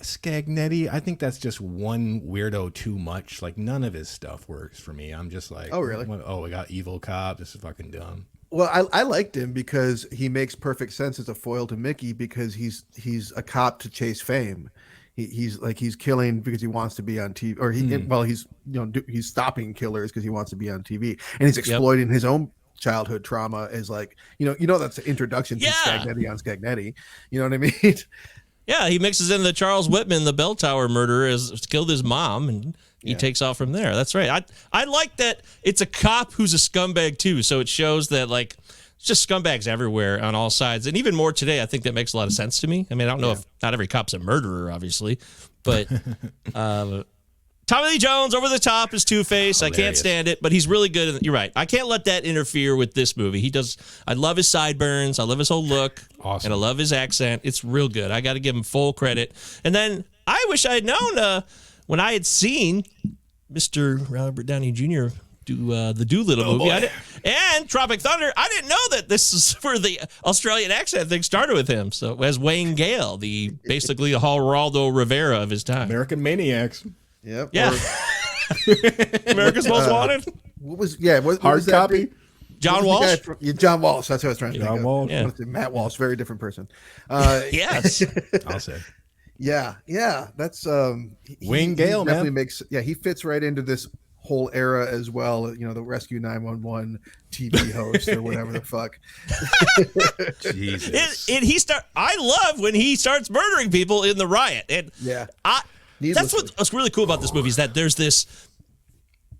Scagnetti, I think that's just one weirdo too much. Like, none of his stuff works for me. I'm just like,
oh, really?
Oh, we got evil cop. This is fucking dumb.
Well, I liked him because he makes perfect sense as a foil to Mickey because he's a cop to chase fame. He's killing because he wants to be on TV, or he's stopping killers because he wants to be on TV, and he's exploiting his own childhood trauma as like that's the introduction to Scagnetti on Scagnetti. You know what I mean?
Yeah, he mixes in the Charles Whitman, the bell tower murderer, has killed his mom, and he takes off from there. That's right. I like that it's a cop who's a scumbag, too, so it shows that, like, it's just scumbags everywhere on all sides. And even more today, I think that makes a lot of sense to me. I mean, I don't know if not every cop's a murderer, obviously, but Tommy Lee Jones, over the top, is Two-Face. I can't stand it, but he's really good. You're right. I can't let that interfere with this movie. I love his sideburns. I love his whole look.
Awesome.
And I love his accent. It's real good. I got to give him full credit. And then I wish I had known when I had seen Mr. Robert Downey Jr. do the Doolittle movie. And Tropic Thunder. I didn't know that this is where the Australian accent thing started with him. So as Wayne Gale, basically the Geraldo Rivera of his time.
American Maniacs.
Yep.
Yeah. America's Most Wanted.
What was
hard copy?
John Walsh?
John Walsh. That's what I was trying to think of.
Walsh.
Yeah.
Matt Walsh, very different person.
Yes.
I'll say.
Yeah. That's
Wayne Gale,
definitely
man.
he fits right into this whole era as well. The Rescue 911 TV host or whatever the fuck.
Jesus.
I love when he starts murdering people in the riot. And that's what's really cool about this movie is that there's this.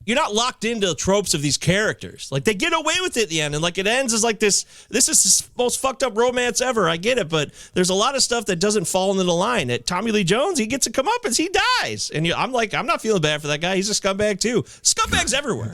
You're not locked into tropes of these characters. Like, they get away with it at the end, and like it ends as like this is the most fucked up romance ever. I get it, but there's a lot of stuff that doesn't fall into the line. At Tommy Lee Jones, he gets a comeuppance, he dies, and I'm not feeling bad for that guy. He's a scumbag too. Scumbags everywhere.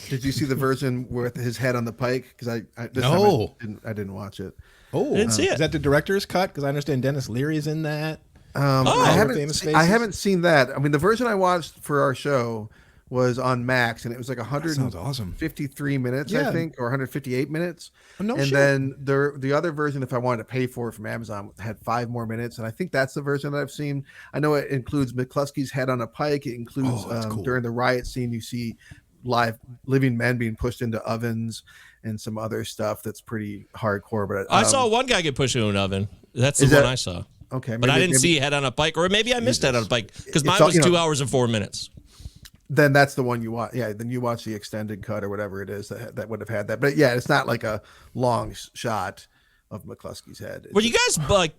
Did you see the version with his head on the pike? Because I didn't watch it.
Oh,
I didn't see it.
Is that the director's cut? Because I understand Dennis Leary's in that.
I haven't seen that. I mean, the version I watched for our show was on Max, and it was like 153 minutes, I think, or 158 minutes.
Oh, no
and
shit.
then the other version, if I wanted to pay for it from Amazon, had 5 more minutes, and I think that's the version that I've seen. I know it includes McCluskey's head on a pike. It includes
cool.
during the riot scene, you see living men being pushed into ovens and some other stuff that's pretty hardcore. But
I saw one guy get pushed into an oven. That's the one I saw.
Okay,
but I didn't see head on a bike, or maybe I missed head on a bike because mine was 2 hours and 4 minutes.
Then that's the one you watch. Yeah, then you watch the extended cut or whatever it is that would have had that. But yeah, it's not like a long shot of McCluskey's head.
Were you guys like?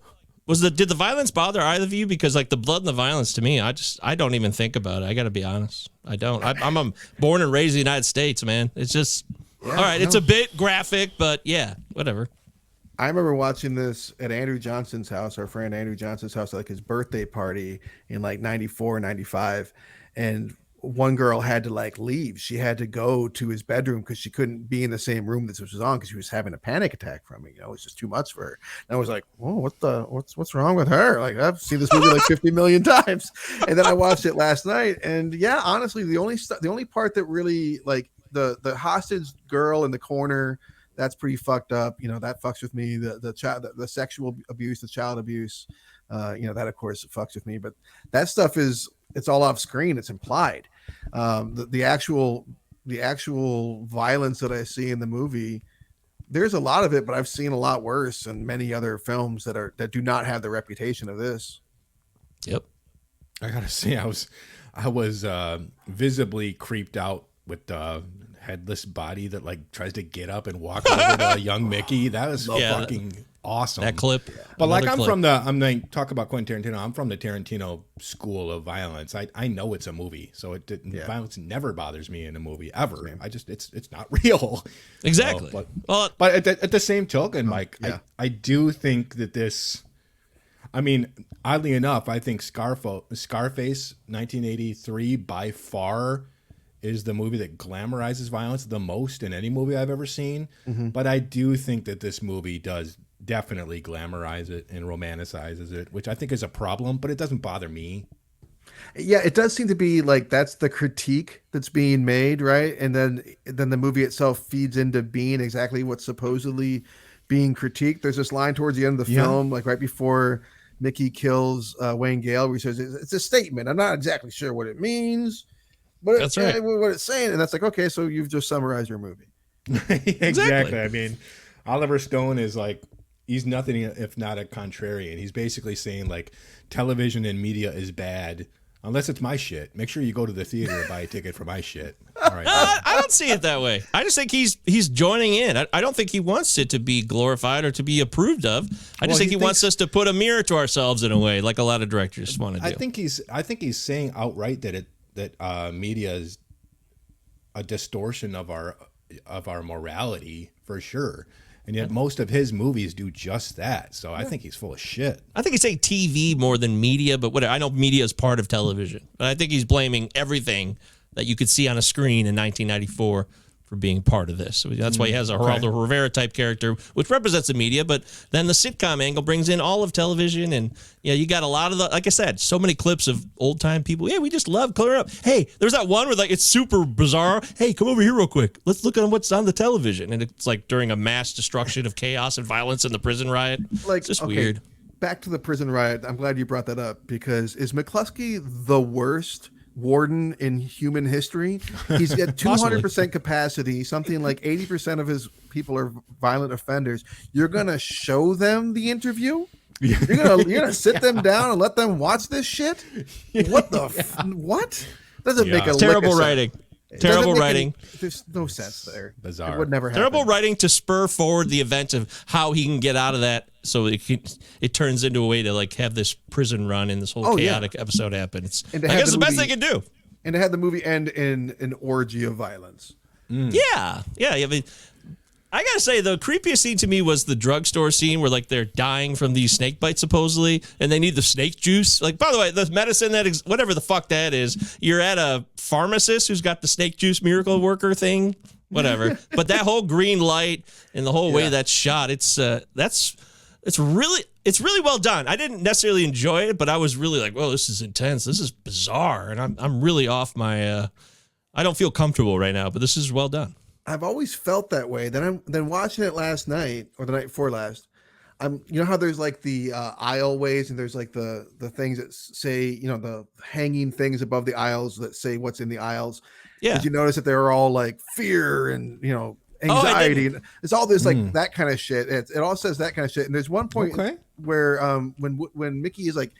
Did the violence bother either of you? Because like the blood and the violence to me, I don't even think about it. I got to be honest. I don't. I'm born and raised in the United States, man. It's just all right. It's a bit graphic, but yeah, whatever.
I remember watching this at Andrew Johnson's house, our friend Andrew Johnson's house, like his birthday party in like 94, 95. And one girl had to like leave. She had to go to his bedroom because she couldn't be in the same room that this was on because she was having a panic attack from it. It was just too much for her. And I was like, "Oh, what's wrong with her?" Like, I've seen this movie like 50 million times. And then I watched it last night, and yeah, honestly, the only part that really like the hostage girl in the corner that's pretty fucked up. That fucks with me. The child, the sexual abuse, the child abuse, that of course fucks with me. But that stuff it's all off screen. It's implied. The actual violence that I see in the movie, there's a lot of it, but I've seen a lot worse in many other films that do not have the reputation of this.
Yep.
I gotta say, I was visibly creeped out with the headless body that like tries to get up and walk over to young Mickey. That was fucking awesome.
That clip.
But like I'm like talk about Quentin Tarantino. I'm from the Tarantino school of violence. I know it's a movie, so violence never bothers me in a movie ever. It's not real.
Exactly.
But at the same token, like I do think that this. I mean, oddly enough, I think Scarface 1983 by far is the movie that glamorizes violence the most in any movie I've ever seen. Mm-hmm. But I do think that this movie does definitely glamorize it and romanticizes it, which I think is a problem, but it doesn't bother me.
Yeah, it does seem to be like that's the critique that's being made, right? And then the movie itself feeds into being exactly what's supposedly being critiqued. There's this line towards the end of the film, like right before Mickey kills Wayne Gale, where he says it's a statement. I'm not exactly sure what it means, but that's right. What it's saying, and that's like, okay, so you've just summarized your movie.
Exactly. I mean, Oliver Stone is like, he's nothing if not a contrarian. He's basically saying like television and media is bad unless it's my shit. Make sure you go to the theater and buy a ticket for my shit. All right.
I don't see it that way. I just think he's joining in. I don't think he wants it to be glorified or to be approved of. I just think he wants us to put a mirror to ourselves in a way, like a lot of directors want to do.
I think he's saying outright that media is a distortion of our morality for sure. And yet most of his movies do just that. So I think he's full of shit.
I think he's saying TV more than media, but whatever. I know media is part of television. But I think he's blaming everything that you could see on a screen in 1994 for being part of this. So that's why he has a Geraldo Rivera type character, which represents the media, but then the sitcom angle brings in all of television. And you got a lot of like I said, so many clips of old time people. Yeah, we just love clearing up. Hey, there's that one where like it's super bizarre. Hey, come over here real quick. Let's look at what's on the television. And it's like during a mass destruction of chaos and violence in the prison riot. Like, it's just weird.
Back to the prison riot. I'm glad you brought that up because is McCluskey the worst warden in human history? He's got 200% capacity. Something like 80% of his people are violent offenders. You're gonna show them the interview? You're gonna sit them down and let them watch this shit? What the what? Doesn't make a
terrible writing. Terrible writing.
There's no sense there.
Bizarre.
It would never happen.
Terrible writing to spur forward the event of how he can get out of that, so it turns into a way to like have this prison run and this whole chaotic episode happen. I guess it's the best they can do.
And to have the movie end in an orgy of violence.
Yeah. I mean, I gotta say, the creepiest scene to me was the drugstore scene where like they're dying from these snake bites supposedly, and they need the snake juice. Like, by the way, the medicine whatever the fuck that is, you're at a pharmacist who's got the snake juice miracle worker thing, whatever. But that whole green light and the whole way that's shot, it's really well done. I didn't necessarily enjoy it, but I was really like, whoa, this is intense. This is bizarre, and I'm really off my. I don't feel comfortable right now, but this is well done.
I've always felt that way. Then watching it last night or the night before last. You know how there's like the aisleways and there's like the things that say, the hanging things above the aisles that say what's in the aisles. Yeah. Did you notice that they're all like fear and anxiety? And it's all this like that kind of shit. It all says that kind of shit. And there's one point where when Mickey is like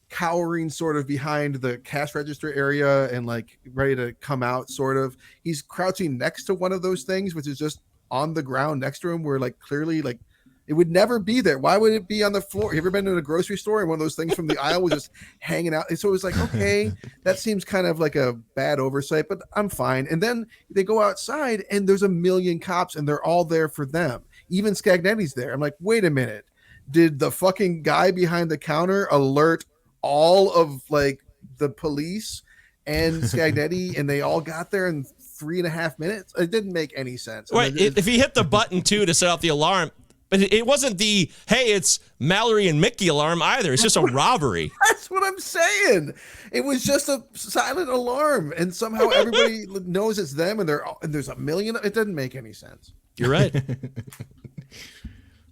cowering sort of behind the cash register area and like ready to come out, sort of, he's crouching next to one of those things, which is just on the ground next to him, where like clearly like it would never be there. Why would it be on the floor? Have you ever been to a grocery store and one of those things from the aisle was just hanging out? And so it was like, okay, that seems kind of like a bad oversight, but I'm fine. And then they go outside and there's a million cops and they're all there for them. Even Scagnetti's there. I'm like, wait a minute. Did the fucking guy behind the counter alert all of like the police and Scagnetti and they all got there in 3.5 minutes? It didn't make any sense.
Right. If he hit the button too to set off the alarm, But it wasn't the, hey, it's Mallory and Mickey alarm either. It's just a robbery.
That's what I'm saying. It was just a silent alarm, and somehow everybody knows it's them, and there's a million. It doesn't make any sense.
You're right.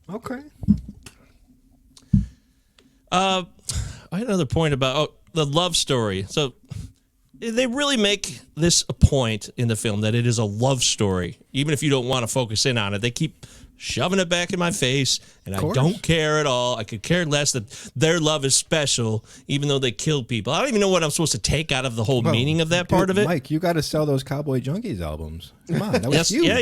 Okay.
I had another point about the love story. So they really make this a point in the film that it is a love story, even if you don't want to focus in on it. They keep shoving it back in my face, and I don't care at all. I could care less that their love is special, even though they kill people. I don't even know what I'm supposed to take out of the whole meaning of that part of it.
Mike, you got to sell those Cowboy Junkies albums. Come on, that was huge.
Yeah,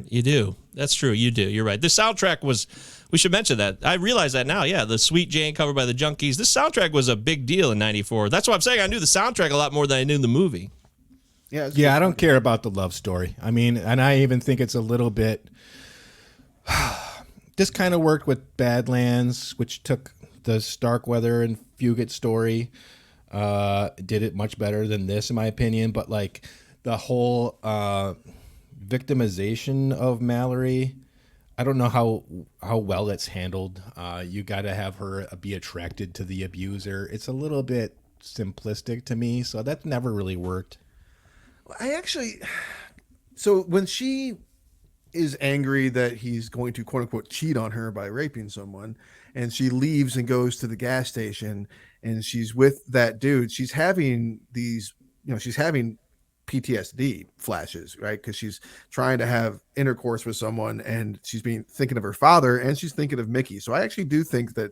you do. That's true. You do. You're right. The soundtrack was, we should mention that. I realize that now. Yeah, the Sweet Jane covered by the Junkies. This soundtrack was a big deal in '94. That's why I'm saying I knew the soundtrack a lot more than I knew the movie.
Yeah, I don't care about the love story. I mean, and I even think it's a little bit... This kind of worked with Badlands, which took the Starkweather and Fugit story, did it much better than this, in my opinion. But like the whole victimization of Mallory, I don't know how well it's handled. You got to have her be attracted to the abuser. It's a little bit simplistic to me, so that never really worked.
So when she is angry that he's going to quote unquote cheat on her by raping someone, and she leaves and goes to the gas station, and she's with that dude, she's having these, she's having PTSD flashes, right? Because she's trying to have intercourse with someone, and she's thinking of her father, and she's thinking of Mickey. So I actually do think that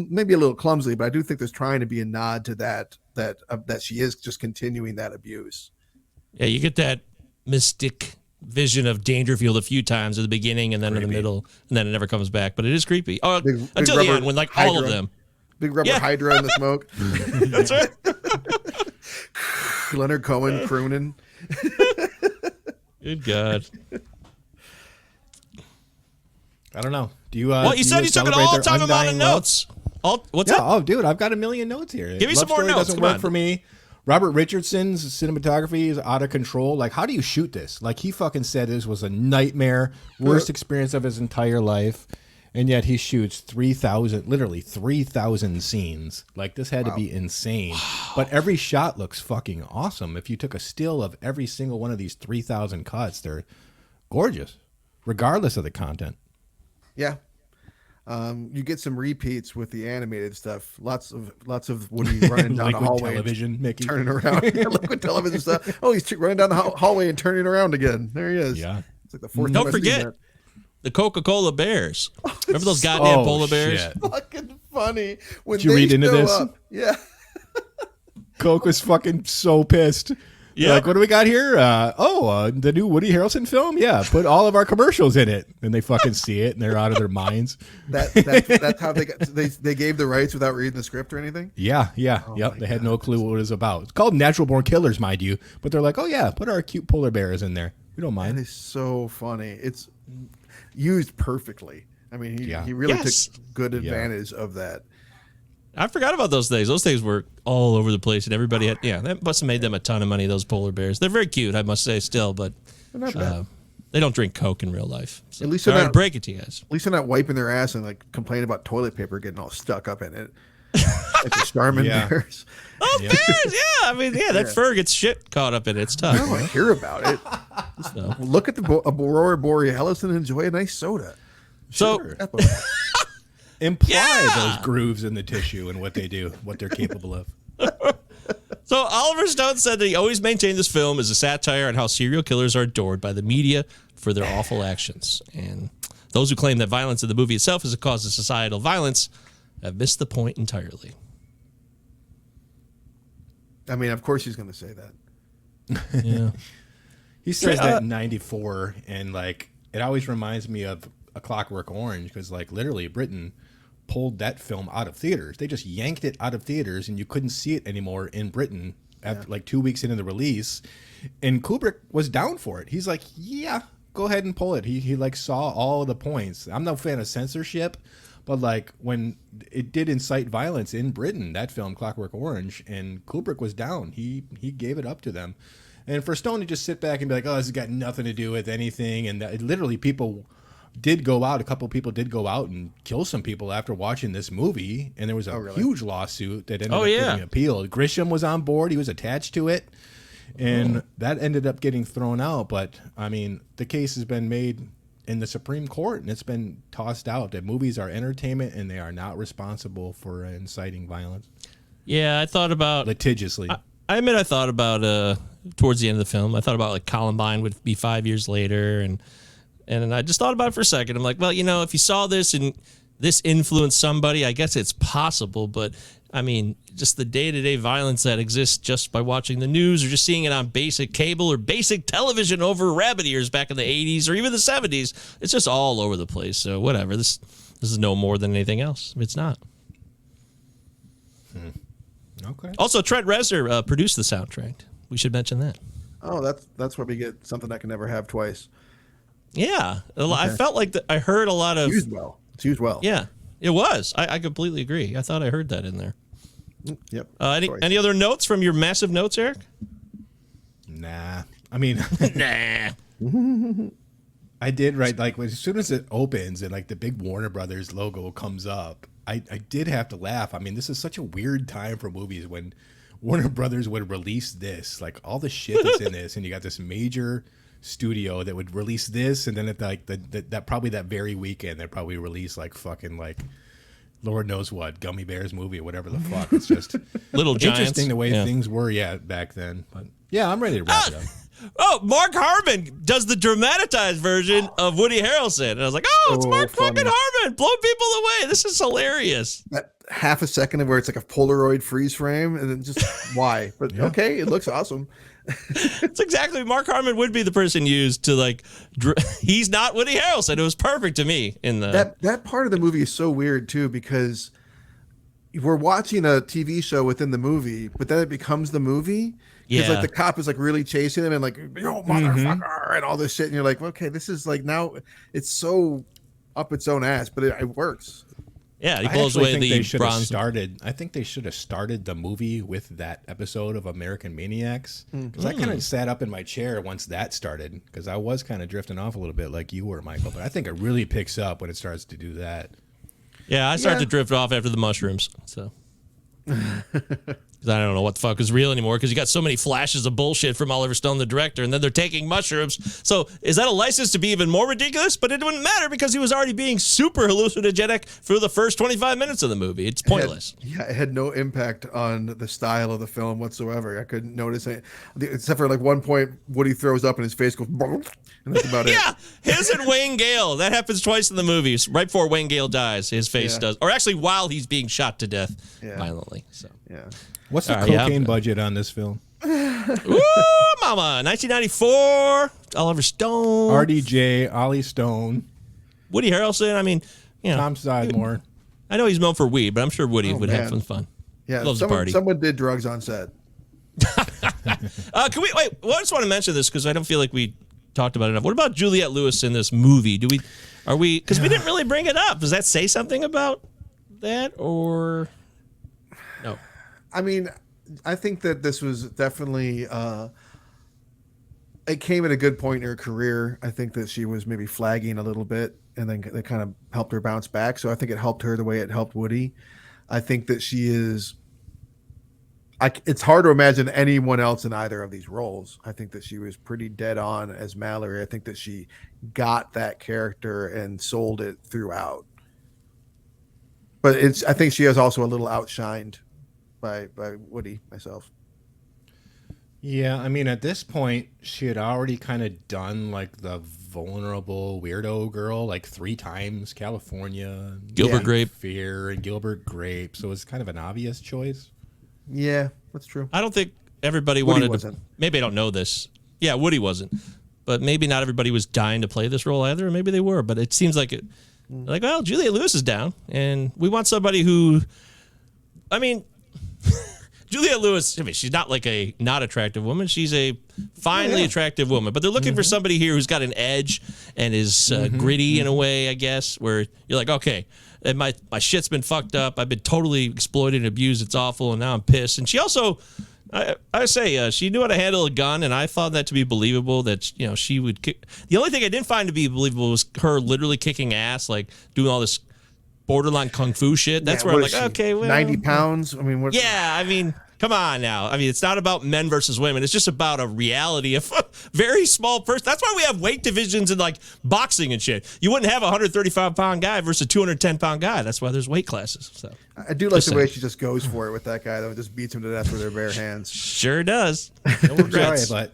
maybe a little clumsily, but I do think there's trying to be a nod to that she is just continuing that abuse.
Yeah, you get that mystic vision of Dangerfield a few times at the beginning and then in the middle, and then it never comes back. But it is creepy. Oh, until the end when like Hydra, all of them.
Big rubber Hydra in the smoke.
That's right.
Leonard Cohen crooning.
Good God.
I don't know. Do you?
Well, you said you took an all-time amount of notes. What's up?
Oh, dude, I've got a million notes here.
Give me some more notes.
Doesn't work for me. Robert Richardson's cinematography is out of control. Like, how do you shoot this? Like, he fucking said this was a nightmare, worst experience of his entire life, and yet he shoots 3,000 scenes. Like, this had to be insane. Wow. But every shot looks fucking awesome. If you took a still of every single one of these 3,000 cuts, they're gorgeous, regardless of the content.
Yeah. You get some repeats with the animated stuff. Lots of Woody running down the hallway,
television, Mickey
turning around. Liquid television stuff. Oh, he's running down the hallway and turning around again. There he is.
Yeah,
it's like the fourth.
Don't forget the Coca-Cola bears. Remember those goddamn polar bears?
Shit. Fucking funny. When
Did you read into this?
Yeah.
Coke was fucking so pissed. Yeah. Like, what do we got here? The new Woody Harrelson film? Yeah, put all of our commercials in it. And they fucking see it, and they're out of their minds.
That's how they gave the rights without reading the script or anything?
Yeah. Oh, yep, they had no clue what it was about. It's called Natural Born Killers, mind you. But they're like, oh, yeah, put our cute polar bears in there. We don't mind.
That is so funny. It's used perfectly. I mean, he really took good advantage of that.
I forgot about those things. Those things were all over the place, and everybody had, that must have made them a ton of money, those polar bears. They're very cute, I must say, still, but they don't drink Coke in real life. So
at least
they're not break it to you guys.
At least they're not wiping their ass and like complaining about toilet paper getting all stuck up in it. Like the Starman bears.
Oh, bears, yeah. I mean, that fur gets shit caught up in it. It's tough.
I don't want to hear about it. So. Look at the Aurora Borealis and enjoy a nice soda.
Sure. Imply those grooves in the tissue and what they do, what they're capable of.
So Oliver Stone said that he always maintained this film as a satire on how serial killers are adored by the media for their awful actions. And those who claim that violence in the movie itself is a cause of societal violence have missed the point entirely.
I mean, of course he's going to say that.
Yeah.
He says that in 94, and like it always reminds me of A Clockwork Orange, because like literally Britain pulled that film out of theaters. They just yanked it out of theaters, and you couldn't see it anymore in Britain after like 2 weeks into the release. And Kubrick was down for it. He's like, yeah, go ahead and pull it. He like saw all the points. I'm no fan of censorship, but like when it did incite violence in Britain, that film Clockwork Orange, and Kubrick was down. He gave it up to them. And for Stone to just sit back and be like, oh, this has got nothing to do with anything, and that, literally people did go out. A couple people did go out and kill some people after watching this movie, and there was a huge lawsuit that ended up getting appealed. Grisham was on board; he was attached to it, and that ended up getting thrown out. But I mean, the case has been made in the Supreme Court, and it's been tossed out that movies are entertainment and they are not responsible for inciting violence.
Yeah, I thought about
litigiously.
I admit I thought about towards the end of the film. I thought about like Columbine would be 5 years later, and I just thought about it for a second. I'm like, well, if you saw this and this influenced somebody, I guess it's possible. But I mean, just the day-to-day violence that exists just by watching the news or just seeing it on basic cable or basic television over rabbit ears back in the 80s or even the 70s, it's just all over the place. So whatever. This is no more than anything else. It's not.
Okay.
Also, Trent Reznor produced the soundtrack. We should mention that.
Oh, that's where we get something I can never have twice.
Yeah. Okay. I felt like I heard a lot of...
It's used well.
Yeah, it was. I completely agree. I thought I heard that in there.
Yep.
Any other notes from your massive notes, Eric?
Nah. I mean...
Nah.
I did write, like, as soon as it opens and, like, the big Warner Brothers logo comes up, I did have to laugh. I mean, this is such a weird time for movies when Warner Brothers would release this, like all the shit that's in this, and you got this major studio that would release this, and then at that probably that very weekend they'd probably release like fucking like Lord knows what Gummy Bears movie or whatever the fuck. It's just
Little Giants.
Interesting the way things were, back then. But yeah, I'm ready to wrap it up.
Oh, Mark Harmon does the dramatized version of Woody Harrelson. And I was like, it's Mark fucking Harmon blowing people away. This is hilarious.
That half a second of where it's like a Polaroid freeze frame and then just why? But okay, it looks awesome.
It's exactly Mark Harmon would be the person used to like. He's not Woody Harrelson. It was perfect to me in the
that part of the movie is so weird too because we're watching a TV show within the movie, but then it becomes the movie. Because like the cop is like really chasing him and like, yo, motherfucker, and all this shit, and you're like, okay, this is like now it's so up its own ass, but it works.
Yeah, he blows away the bronze.
I think they should have started the movie with that episode of American Maniacs because I kind of sat up in my chair once that started because I was kind of drifting off a little bit like you were, Michael. But I think it really picks up when it starts to do that.
Yeah, I started to drift off after the mushrooms, so. I don't know what the fuck is real anymore because you got so many flashes of bullshit from Oliver Stone, the director, and then they're taking mushrooms. So is that a license to be even more ridiculous? But it wouldn't matter because he was already being super hallucinogenic for the first 25 minutes of the movie. It's pointless.
It had no impact on the style of the film whatsoever. I couldn't notice it except for like one point Woody throws up and his face goes, and that's about it.
Yeah, his and Wayne Gale. That happens twice in the movies. Right before Wayne Gale dies, his face does, or actually while he's being shot to death violently. So
yeah.
What's the cocaine budget on this film?
Ooh, mama. 1994, Oliver Stone.
RDJ, Ollie Stone.
Woody Harrelson. I mean,
Tom Sizemore.
I know he's known for weed, but I'm sure Woody would have some fun.
Yeah,
loves the party.
Someone did drugs on set.
Can we wait? Well, I just want to mention this because I don't feel like we talked about it enough. What about Juliette Lewis in this movie? Are we? Because we didn't really bring it up. Does that say something about that or no?
I mean, I think that this was definitely it came at a good point in her career. I think that she was maybe flagging a little bit, and then they kind of helped her bounce back. So I think it helped her the way it helped Woody. I think that she is. It's hard to imagine anyone else in either of these roles. I think that she was pretty dead on as Mallory. I think that she got that character and sold it throughout. But I think she is also a little outshined by Woody myself.
Yeah, I mean, at this point, she had already kind of done like the vulnerable weirdo girl like 3 times, California,
Gilbert Grape,
Fear, and Gilbert Grape. So it's kind of an obvious choice.
Yeah, that's true.
I don't think everybody wanted to. Maybe I don't know this. Yeah, Woody wasn't. But maybe not everybody was dying to play this role either. Or maybe they were. But it seems like it. Like, well, Juliette Lewis is down, and we want somebody who. I mean, Juliette Lewis. I mean, she's not like a not attractive woman. She's a finely attractive woman. But they're looking for somebody here who's got an edge and is gritty in a way, I guess. Where you're like, okay. And my shit's been fucked up. I've been totally exploited and abused. It's awful, and now I'm pissed. And she also I say she knew how to handle a gun, and I thought that to be believable. That she would kick. The only thing I didn't find to be believable was her literally kicking ass, like doing all this borderline kung fu shit. That's where I'm like, okay, well,
90 pounds. I mean, what?
Yeah, I mean, come on now. I mean, it's not about men versus women. It's just about a reality of a very small person. That's why we have weight divisions in like boxing and shit. You wouldn't have a 135-pound guy versus a 210-pound guy. That's why there's weight classes. So
I do like the way she just goes for it with that guy, though. Just beats him to death with her bare hands.
Sure does. No
Sorry,
regrets.
but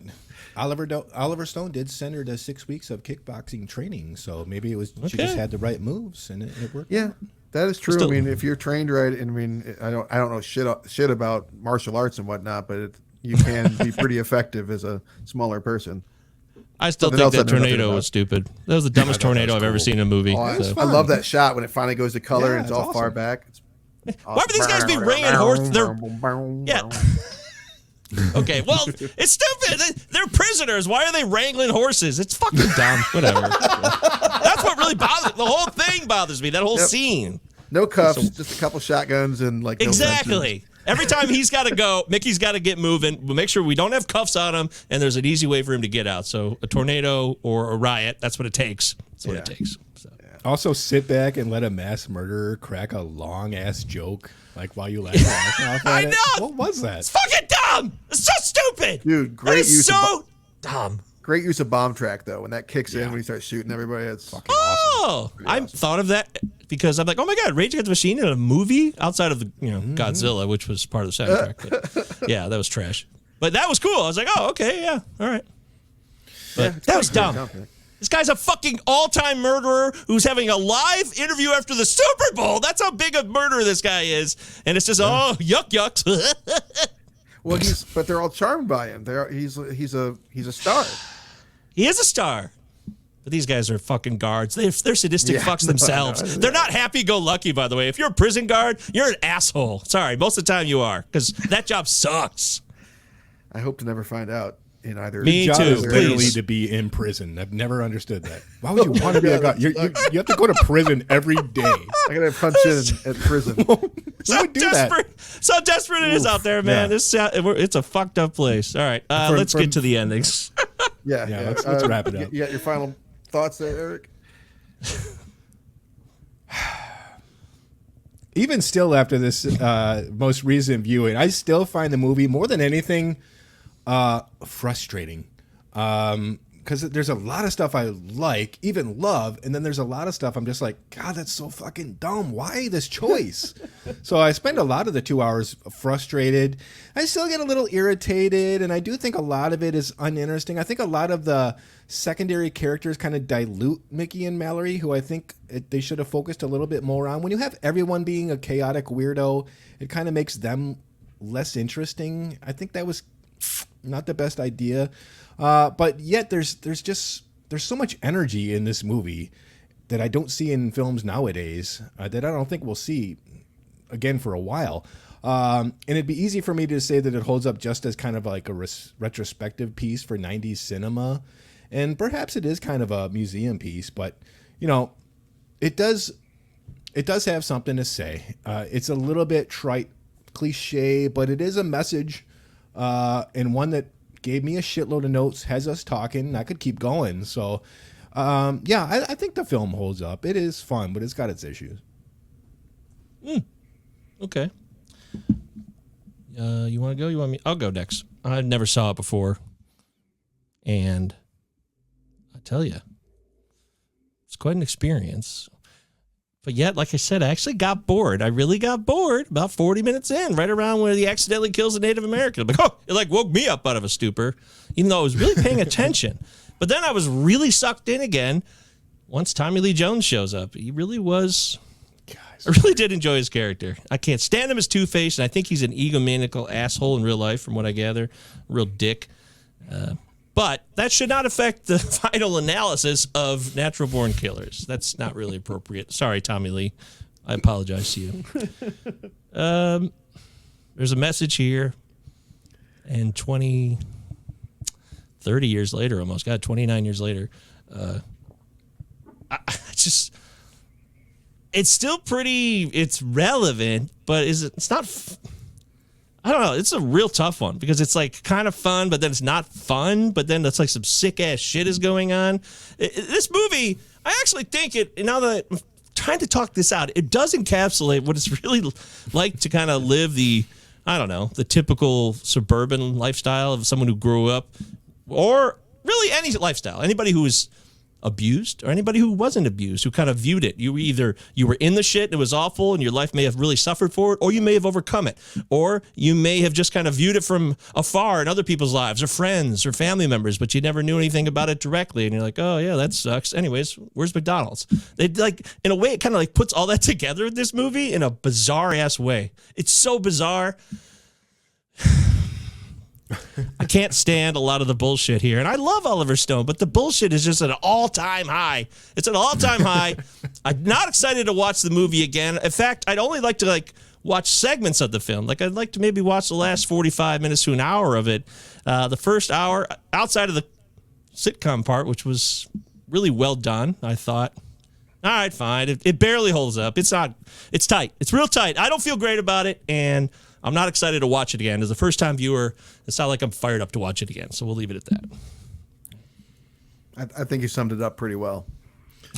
Oliver Stone did send her to 6 weeks of kickboxing training, so maybe it was she just had the right moves and it worked.
Yeah, that is true. I mean, if you're trained right, and I mean, I don't know shit about martial arts and whatnot, but you can be pretty effective as a smaller person.
I still think that tornado was stupid. That was the dumbest tornado I've ever seen in a movie.
I love that shot when it finally goes to color and it's all
awesome.
far back.
Why would these guys be ringing horse? Yeah. Okay, well, it's stupid. They're prisoners. Why are they wrangling horses? It's fucking dumb. Whatever. That's what really bothers. The whole thing bothers me. That whole scene.
No cuffs, just a couple shotguns and like.
Exactly. Every time he's got to go, Mickey's got to get moving. We'll make sure we don't have cuffs on him, and there's an easy way for him to get out. So a tornado or a riot, that's what it takes. That's what it takes. So.
Also, sit back and let a mass murderer crack a long-ass joke, like while you laugh your ass off at
I
it.
know.
What was that?
It's fucking dumb. It's so stupid.
Dude, great use
so dumb.
Great use of bomb track, though, when that kicks in, when he starts shooting everybody. It's fucking
awesome. I thought of that because I'm like, oh my God, Rage Against the Machine in a movie outside of the Godzilla, which was part of the soundtrack. But, yeah, that was trash. But that was cool. I was like, oh, okay, yeah, all right. But that was dumb. This guy's a fucking all-time murderer who's having a live interview after the Super Bowl. That's how big a murderer this guy is. And it's just, yuck.
Well, but they're all charmed by him. He's a star.
He is a star. But these guys are fucking guards. They're sadistic fucks themselves. They're not happy-go-lucky, by the way. If you're a prison guard, you're an asshole. Sorry, most of the time you are, because that job sucks.
I hope to never find out in either.
Me
job
too.
Is literally
Please.
to be in prison. I've never understood that. Why would you want to be a guard? You have to go to prison every day.
I gotta punch in at prison.
Who would do that?
So desperate it is out there, man.
Yeah.
It's a fucked up place. All right, let's get to the endings.
Yeah.
Let's wrap it up.
You got your final thoughts there, Eric?
Even still, after this most recent viewing, I still find the movie more than anything frustrating. Because there's a lot of stuff I like, even love, and then there's a lot of stuff I'm just like, God, that's so fucking dumb. Why this choice? So I spend a lot of the 2 hours frustrated. I still get a little irritated, and I do think a lot of it is uninteresting. I think a lot of the secondary characters kind of dilute Mickey and Mallory, who I think they should have focused a little bit more on. When you have everyone being a chaotic weirdo, it kind of makes them less interesting. I think that was not the best idea. But yet there's so much energy in this movie that I don't see in films nowadays, that I don't think we'll see again for a while. And it'd be easy for me to say that it holds up just as kind of like a retrospective piece for 90s cinema. And perhaps it is kind of a museum piece, but it does have something to say. It's a little bit trite, cliche, but it is a message, and one that gave me a shitload of notes, has us talking, and I could keep going. So, I think the film holds up. It is fun, but it's got its issues.
Okay. You want to go? You want me? I'll go next. I never saw it before. And I tell you, it's quite an experience. But yet, like I said, I actually got bored. I really got bored about 40 minutes in, right around where he accidentally kills a Native American. I'm like, oh, it like woke me up out of a stupor, even though I was really paying attention. But then I was really sucked in again once Tommy Lee Jones shows up. He really was. I really did enjoy his character. I can't stand him as Two-Face, and I think he's an egomaniacal asshole in real life, from what I gather. Real dick. But that should not affect the final analysis of Natural Born Killers. That's not really appropriate. Sorry, Tommy Lee. I apologize to you. There's a message here. And 30 years later, almost, God, 29 years later, it's still pretty, it's relevant, but it's not, I don't know. It's a real tough one because it's like kind of fun, but then it's not fun. But then it's like some sick ass shit is going on. This movie, I actually think it. Now that I'm trying to talk this out, it does encapsulate what it's really like to kind of live the, I don't know, the typical suburban lifestyle of someone who grew up, or really any lifestyle. Anybody who was abused or anybody who wasn't abused, who kind of viewed it. You were in the shit and it was awful and your life may have really suffered for it, or you may have overcome it, or you may have just kind of viewed it from afar in other people's lives or friends or family members, but you never knew anything about it directly. And you're like, oh yeah, that sucks. Anyways, where's McDonald's? They like, in a way, it kind of like puts all that together in this movie in a bizarre ass way. It's so bizarre. I can't stand a lot of the bullshit here. And I love Oliver Stone, but the bullshit is just at an all-time high. It's an all-time high. I'm not excited to watch the movie again. In fact, I'd only like to watch segments of the film. Like I'd like to maybe watch the last 45 minutes to an hour of it. The first hour, outside of the sitcom part, which was really well done, I thought. All right, fine. It barely holds up. It's tight. It's real tight. I don't feel great about it, and I'm not excited to watch it again. As a first-time viewer, it's not like I'm fired up to watch it again, so we'll leave it at that.
I think you summed it up pretty well.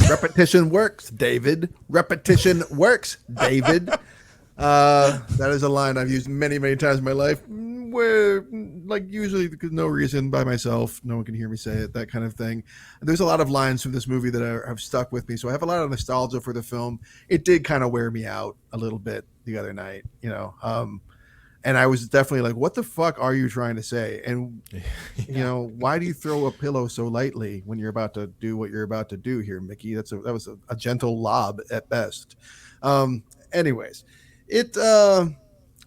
Repetition works, David. Repetition works, David. That is a line I've used many, many times in my life, where, like, usually because no reason, by myself, no one can hear me say it, that kind of thing. There's a lot of lines from this movie that have stuck with me, so I have a lot of nostalgia for the film. It did kind of wear me out a little bit the other night, and I was definitely like, what the fuck are you trying to say? And, why do you throw a pillow so lightly when you're about to do what you're about to do here, Mickey? That was a gentle lob at best. Anyways, I'm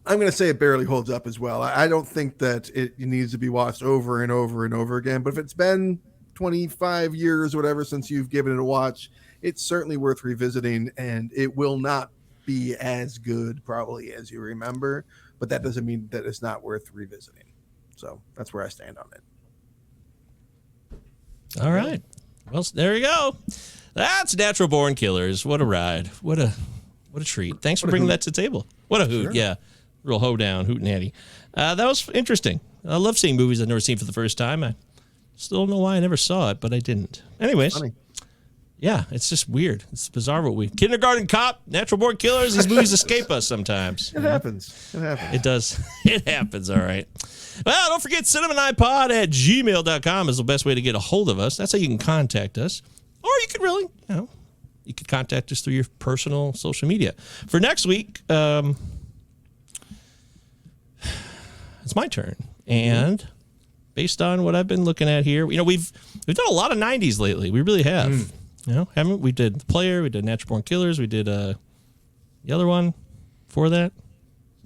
going to say it barely holds up as well. I don't think that it needs to be watched over and over and over again. But if it's been 25 years or whatever since you've given it a watch, it's certainly worth revisiting. And it will not be as good probably as you remember. But that doesn't mean that it's not worth revisiting. So that's where I stand on it.
All right. Well, there you go. That's Natural Born Killers. What a ride. What a treat. Thanks for bringing that to the table. What a hoot. Sure. Yeah. Real hoedown, hootenanny. That was interesting. I love seeing movies I've never seen for the first time. I still don't know why I never saw it, but I didn't. Anyways. Yeah, it's just weird. It's bizarre what Kindergarten Cop, Natural Born Killers, these movies escape us sometimes.
It happens.
It does. It happens, all right. Well, don't forget cinemanipod@gmail.com is the best way to get a hold of us. That's how you can contact us. Or you could really, you could contact us through your personal social media. For next week, it's my turn. And based on what I've been looking at here, we've done a lot of 90s lately. We really have. Haven't we? Did The Player, we did Natural Born Killers, we did the other one before that.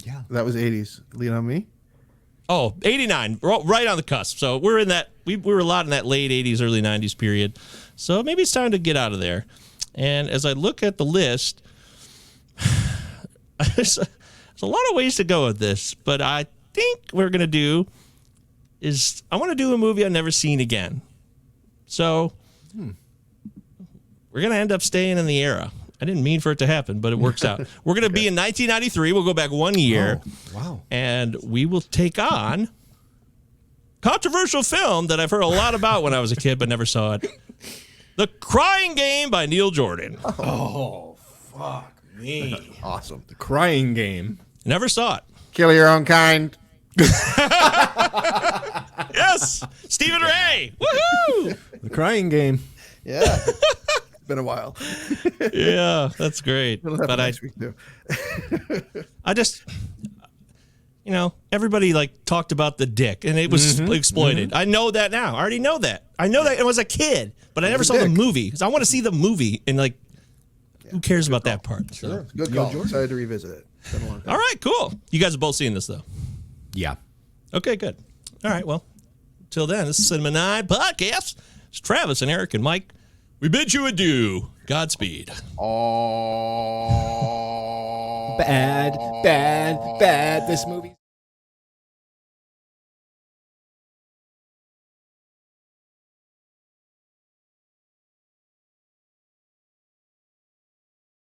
Yeah. That was 80s. Lean on Me?
Oh, 89. Right on the cusp. So we're in that, we were a lot in that late 80s, early 90s period. So maybe it's time to get out of there. And as I look at the list, there's a lot of ways to go with this, but I think what we're going to do is I want to do a movie I've never seen again. So we're going to end up staying in the era. I didn't mean for it to happen, but it works out. We're going to be in 1993. We'll go back 1 year.
Oh, wow.
And we will take on controversial film that I've heard a lot about when I was a kid, but never saw it. The Crying Game by Neil Jordan.
Oh, fuck me.
Awesome.
The Crying Game.
Never saw it.
Kill your own kind.
Yes. Stephen Ray. Woohoo.
The Crying Game.
Yeah. It's been a while.
Yeah, that's great.
But next week too.
I just, everybody talked about the dick and it was exploited. I know that now. I already know that. I know that it was a kid, but I never saw the movie because I want to see the movie and who cares about that part?
Sure. So. Good call. Excited to revisit it. It's been a long time.
All right, cool. You guys have both seen this though.
Yeah.
Okay, good. All right, well, till then, this is Cinema 9 Podcast. It's Travis and Eric and Mike. We bid you adieu. Godspeed.
Oh.
Bad. This movie.